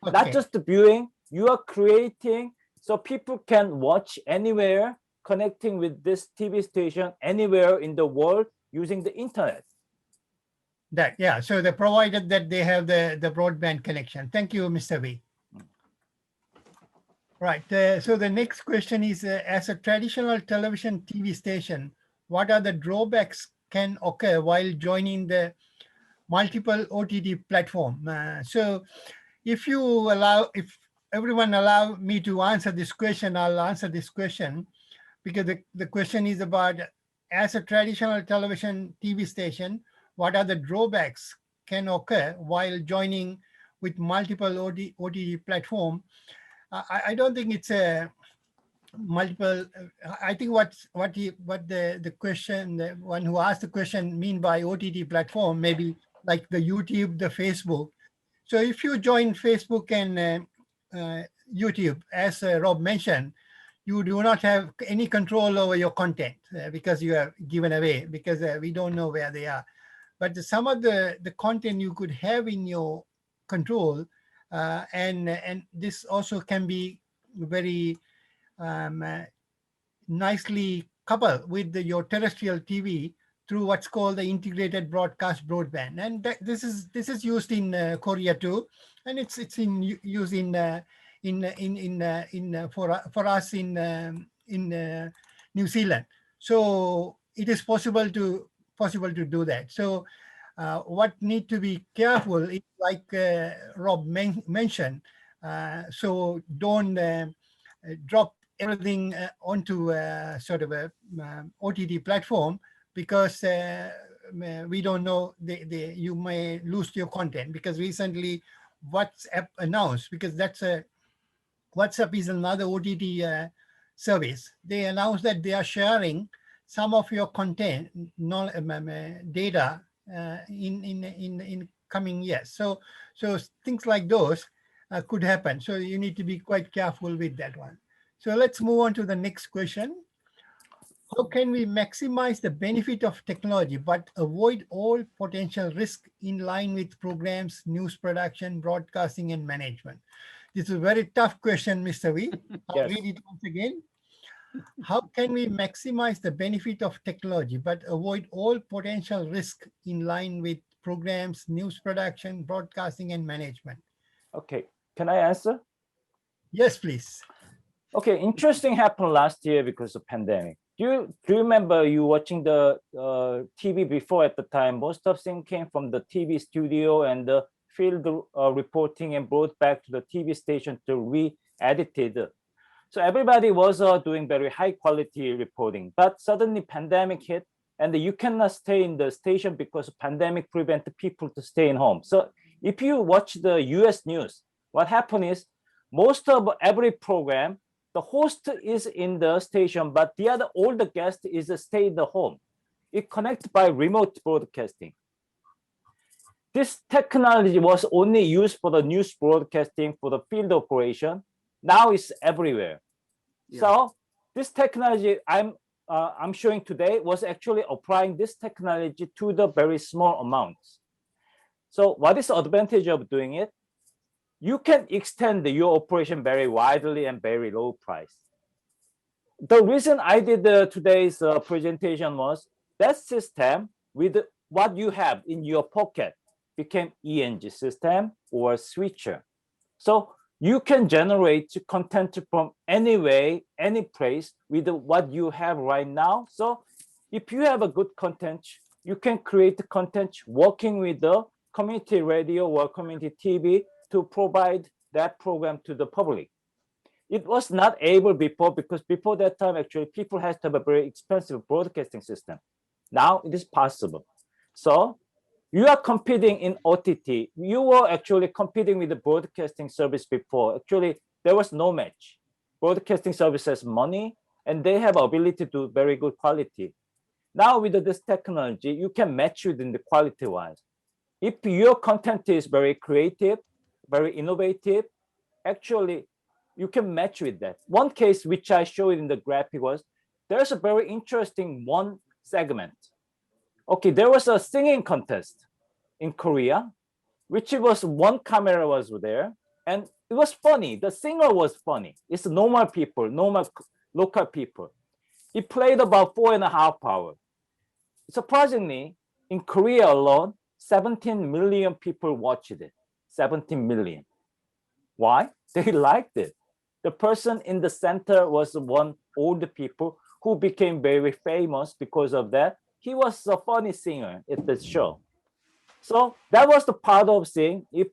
Okay. Not just the viewing, you are creating so people can watch anywhere, connecting with this TV station anywhere in the world using the internet. That, yeah, so they provided that they have the broadband connection. Thank you, Mr. V. Right, so the next question is, as a traditional television TV station, what are the drawbacks can occur while joining the multiple OTT platform? So if everyone allow me to answer this question, I'll answer this question, because the question is about, as a traditional television TV station, what are the drawbacks can occur while joining with multiple OTT platform? I don't think it's a multiple. I think what the question, the one who asked the question mean by OTT platform, maybe like the YouTube, the Facebook. So if you join Facebook and YouTube, as Rob mentioned, you do not have any control over your content because you are given away, because we don't know where they are. But some of the content you could have in your control, and this also can be very nicely coupled with your terrestrial TV through what's called the integrated broadcast broadband, and this is used in Korea too, and it's in use for us in New Zealand. So it is possible to do that. So what need to be careful is, like Rob mentioned, so don't drop everything onto sort of a OTT platform, because we don't know, you may lose your content, because recently WhatsApp announced, because WhatsApp is another OTT service. They announced that they are sharing some of your content, data in coming years. So things like those could happen. So you need to be quite careful with that one. So let's move on to the next question. How can we maximize the benefit of technology but avoid all potential risk in line with programs, news production, broadcasting, and management? This is a very tough question, Mr. V. I'll read it once again. How can we maximize the benefit of technology but avoid all potential risk in line with programs, news production, broadcasting, and management? Okay, can I answer? Yes, please. Okay, interesting happened last year because of pandemic. Do you remember you watching the TV before at the time? Most of things came from the TV studio and the field reporting and brought back to the TV station to re-edited. So everybody was doing very high quality reporting, but suddenly pandemic hit and you cannot stay in the station because pandemic prevented people to stay in home. So if you watch the US news, what happened is most of every program, the host is in the station, but all the guests is stay in the home. It connects by remote broadcasting. This technology was only used for the news broadcasting for the field operation. Now it's everywhere. Yeah. So this technology I'm showing today was actually applying this technology to the very small amounts. So what is the advantage of doing it? You can extend your operation very widely and very low price. The reason I did today's presentation was that system with what you have in your pocket became ENG system or switcher. So you can generate content from anywhere, any place with what you have right now. So if you have a good content, you can create content working with the community radio or community TV to provide that program to the public. It was not able before, because before that time, actually, people had to have a very expensive broadcasting system. Now it is possible. So you are competing in OTT. You were actually competing with the broadcasting service before. Actually, there was no match. Broadcasting service has money and they have ability to do very good quality. Now with this technology, you can match within the quality wise. If your content is very creative, very innovative, actually you can match with that. One case which I showed in the graphic was, there's a very interesting one segment. Okay, there was a singing contest in Korea, which was one camera was there, and it was funny. The singer was funny. It's normal people, normal local people. It played about 4.5 hours. Surprisingly, in Korea alone, 17 million people watched it. 17 million. Why? They liked it. The person in the center was one old people who became very famous because of that. He was a funny singer at the show. So that was the part of saying, if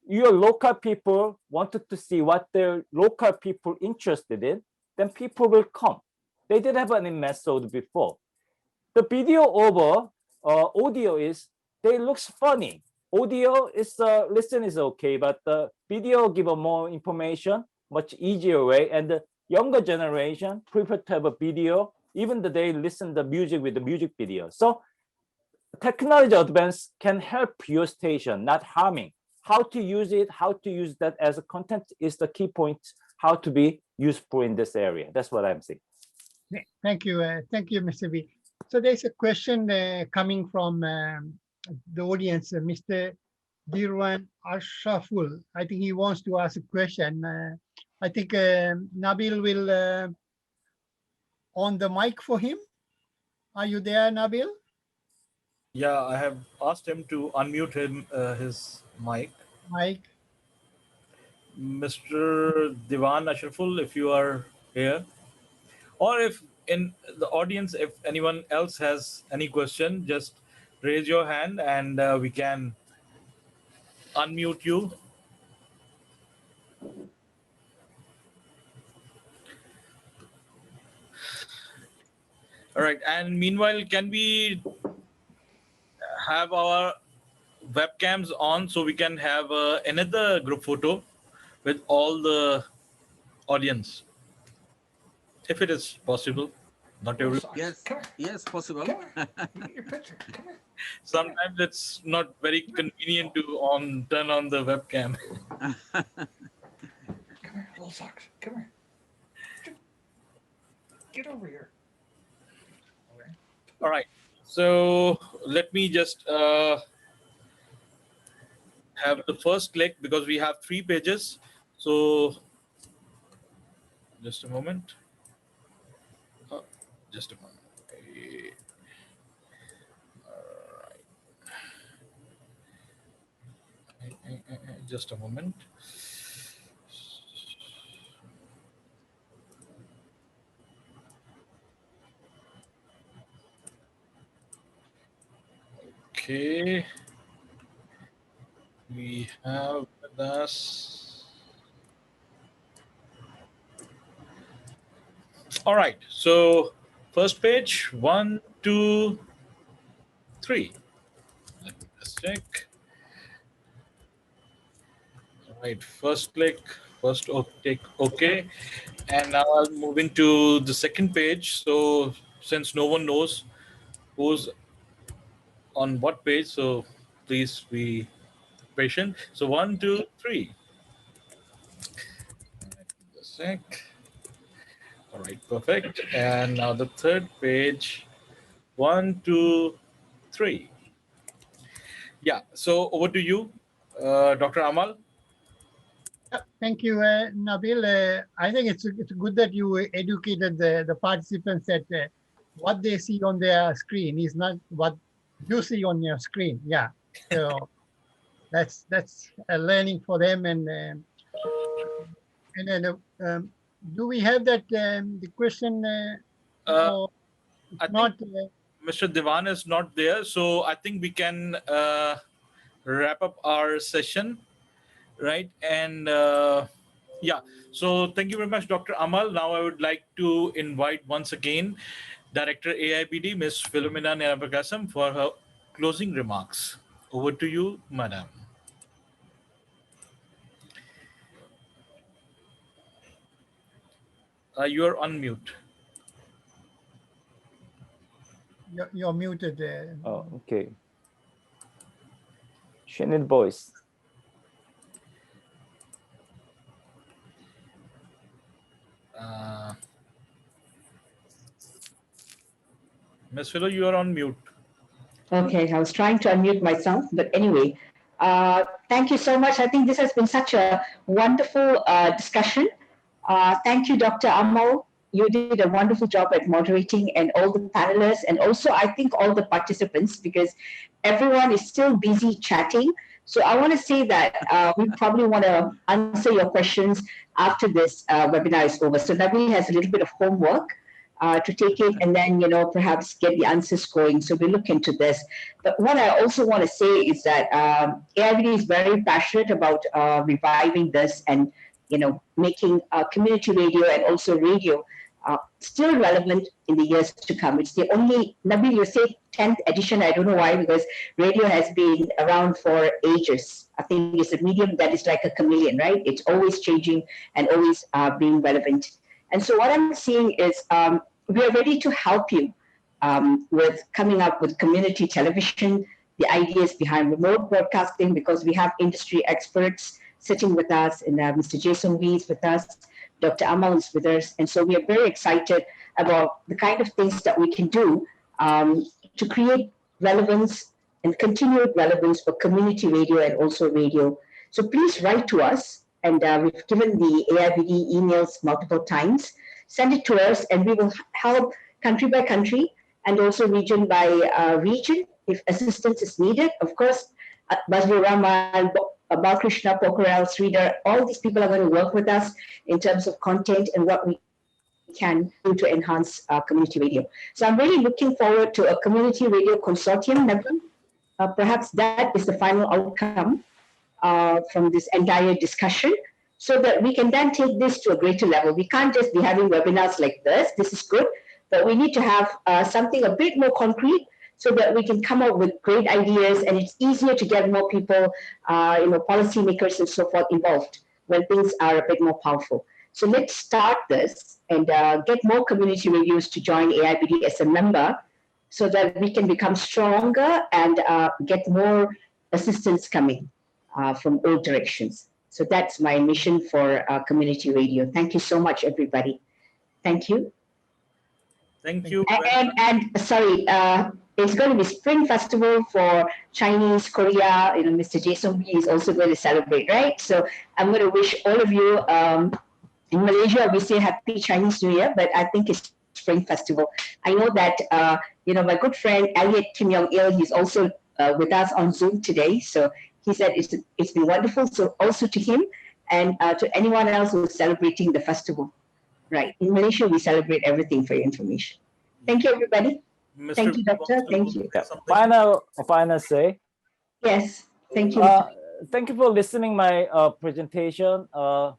your local people wanted to see what their local people interested in, then people will come. They didn't have any method before. The video over audio is, they looks funny. Audio is listen is okay, but the video give more information, much easier way. And the younger generation prefer to have a video, even though they listen the music with the music video. So technology advance can help your station, not harming. How to use it, how to use that as a content is the key point, how to be useful in this area. That's what I'm saying. Thank you, Mr. V. So there's a question coming from the audience, Mr. Dirwan Ashraful. I think he wants to ask a question. I think Nabil will on the mic for him. Are you there, Nabil? Yeah, I have asked him to unmute his mic. Mike. Mr. Diwan Ashraful, if you are here, or if in the audience, if anyone else has any question, just raise your hand and we can unmute you. All right, and meanwhile, can we have our webcams on so we can have another group photo with all the audience, if it is possible? Not every. Yes, Come here. yes, possible. Come here. Get your picture. Come here. Sometimes it's not very convenient to turn on the webcam. Come here, little socks. Come here. Get over here. Okay. All right. So let me just have the first click, because we have 3 pages. So just a moment. Just a moment. Just a moment. Okay. We have with us. All right. So first page, 1, 2, 3. Let me just check. All right. First click. First take OK. And now I'm moving to the second page. So since no one knows who's on what page, so please be patient. So 1, 2, 3. A sec. All right, perfect. And now the third page. 1, 2, 3. Yeah. So over to you, Dr. Amal. Thank you, Nabil. I think it's good that you educated the participants that what they see on their screen is not what you see on your screen. Yeah, so that's a learning for them. And then do we have that the question? I not. think Mr. Divan is not there, so I think we can wrap up our session, right? And yeah, so thank you very much, Dr. Amal. Now I would like to invite once again Director AIBD, Ms. Philomena Nirabakasam, for her closing remarks. Over to you, Madam. You are on mute. You're muted. Oh, okay. She need voice. Ms. Philo, you are on mute. Okay, I was trying to unmute myself, but anyway, thank you so much. I think this has been such a wonderful discussion. Thank you, Dr. Amal. You did a wonderful job at moderating, and all the panelists, and also I think all the participants, because everyone is still busy chatting. So I want to say that we probably want to answer your questions after this webinar is over. So Nabil has a little bit of homework to take it and then, perhaps get the answers going. So we'll look into this. But what I also want to say is that AIBD is very passionate about reviving this and, making community radio and also radio still relevant in the years to come. It's the only, Nabil, you say 10th edition. I don't know why, because radio has been around for ages. I think it's a medium that is like a chameleon, right? It's always changing and always being relevant. And so what I'm seeing is we are ready to help you with coming up with community television, the ideas behind remote broadcasting, because we have industry experts sitting with us, and Mr. Jason Wee is with us, Dr. Amal is with us. And so we are very excited about the kind of things that we can do to create relevance and continued relevance for community radio and also radio. So please write to us, and we've given the AIBD emails multiple times. Send it to us, and we will help country by country and also region by region if assistance is needed. Of course, Basri Rahman, Balkrishna, Pokharel, Sridhar, all these people are going to work with us in terms of content and what we can do to enhance community radio. So I'm really looking forward to a community radio consortium, Navin. Perhaps that is the final outcome from this entire discussion, so that we can then take this to a greater level. We can't just be having webinars like this. This is good, but we need to have something a bit more concrete so that we can come up with great ideas, and it's easier to get more people, policymakers and so forth involved when things are a bit more powerful. So let's start this and get more community radios to join AIBD as a member so that we can become stronger and get more assistance coming from all directions. So that's my mission for community radio. Thank you so much, everybody. Thank you. Thank you. And sorry, it's going to be Spring Festival for Chinese, Korea. Mr. Jason Wee is also going to celebrate, right? So I'm going to wish all of you, in Malaysia, we say Happy Chinese New Year, but I think it's Spring Festival. I know that, my good friend Elliot Kim Yong-il, he's also with us on Zoom today. So he said it's been wonderful. So also to him and to anyone else who's celebrating the festival. Right. In Malaysia, we celebrate everything, for your information. Thank you, everybody. Mr. Thank you, Doctor. Thank you. Final say. Yes. Thank you. Thank you for listening my presentation. I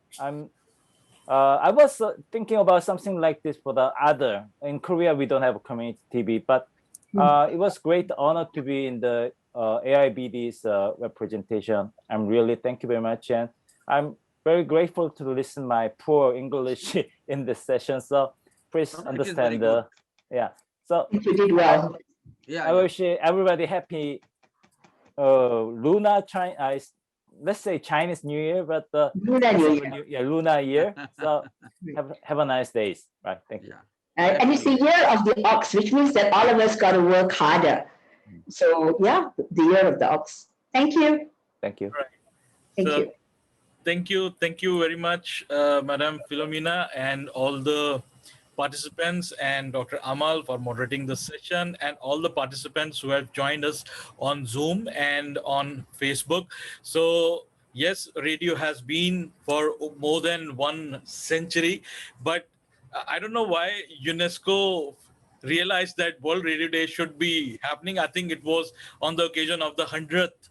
was thinking about something like this for the other. In Korea, we don't have a community TV, but it was great honor to be in the AIBD's representation. I'm really thank you very much, and I'm very grateful to listen my poor English in this session. So please understand the So you did well. I wish everybody happy Lunar China. Let's say Chinese New Year, but Lunar New Year. Lunar year. So have a nice days. Right. Thank you. And it's the year of the ox, which means that all of us got to work harder. So yeah, the year of the ox. Thank you. Thank you. Right. Thank you. Thank you very much, Madam Philomena, and all the participants, and Dr. Amal for moderating the session, and all the participants who have joined us on Zoom and on Facebook. So yes, radio has been for more than 1 century, but I don't know why UNESCO realized that World Radio Day should be happening. I think it was on the occasion of the 100th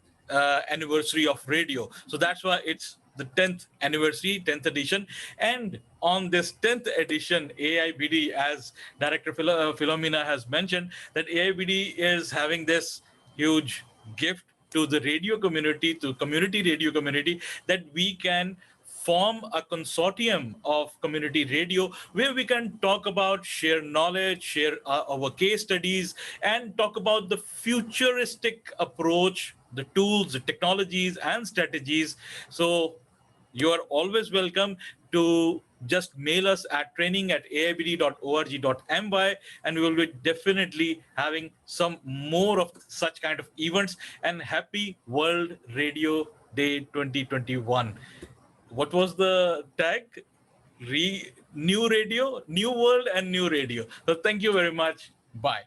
anniversary of radio. So that's why it's the 10th anniversary, 10th edition. And on this 10th edition, AIBD, as Director Philomena has mentioned, that AIBD is having this huge gift to the radio community, to community radio community, that we can form a consortium of community radio where we can talk about, share knowledge, share our case studies, and talk about the futuristic approach, the tools, the technologies, and strategies. So you are always welcome to just mail us at training@aibd.org.my, and we will be definitely having some more of such kind of events. And happy World Radio Day 2021. What was the tag? New radio, new world, and new radio. So thank you very much. Bye.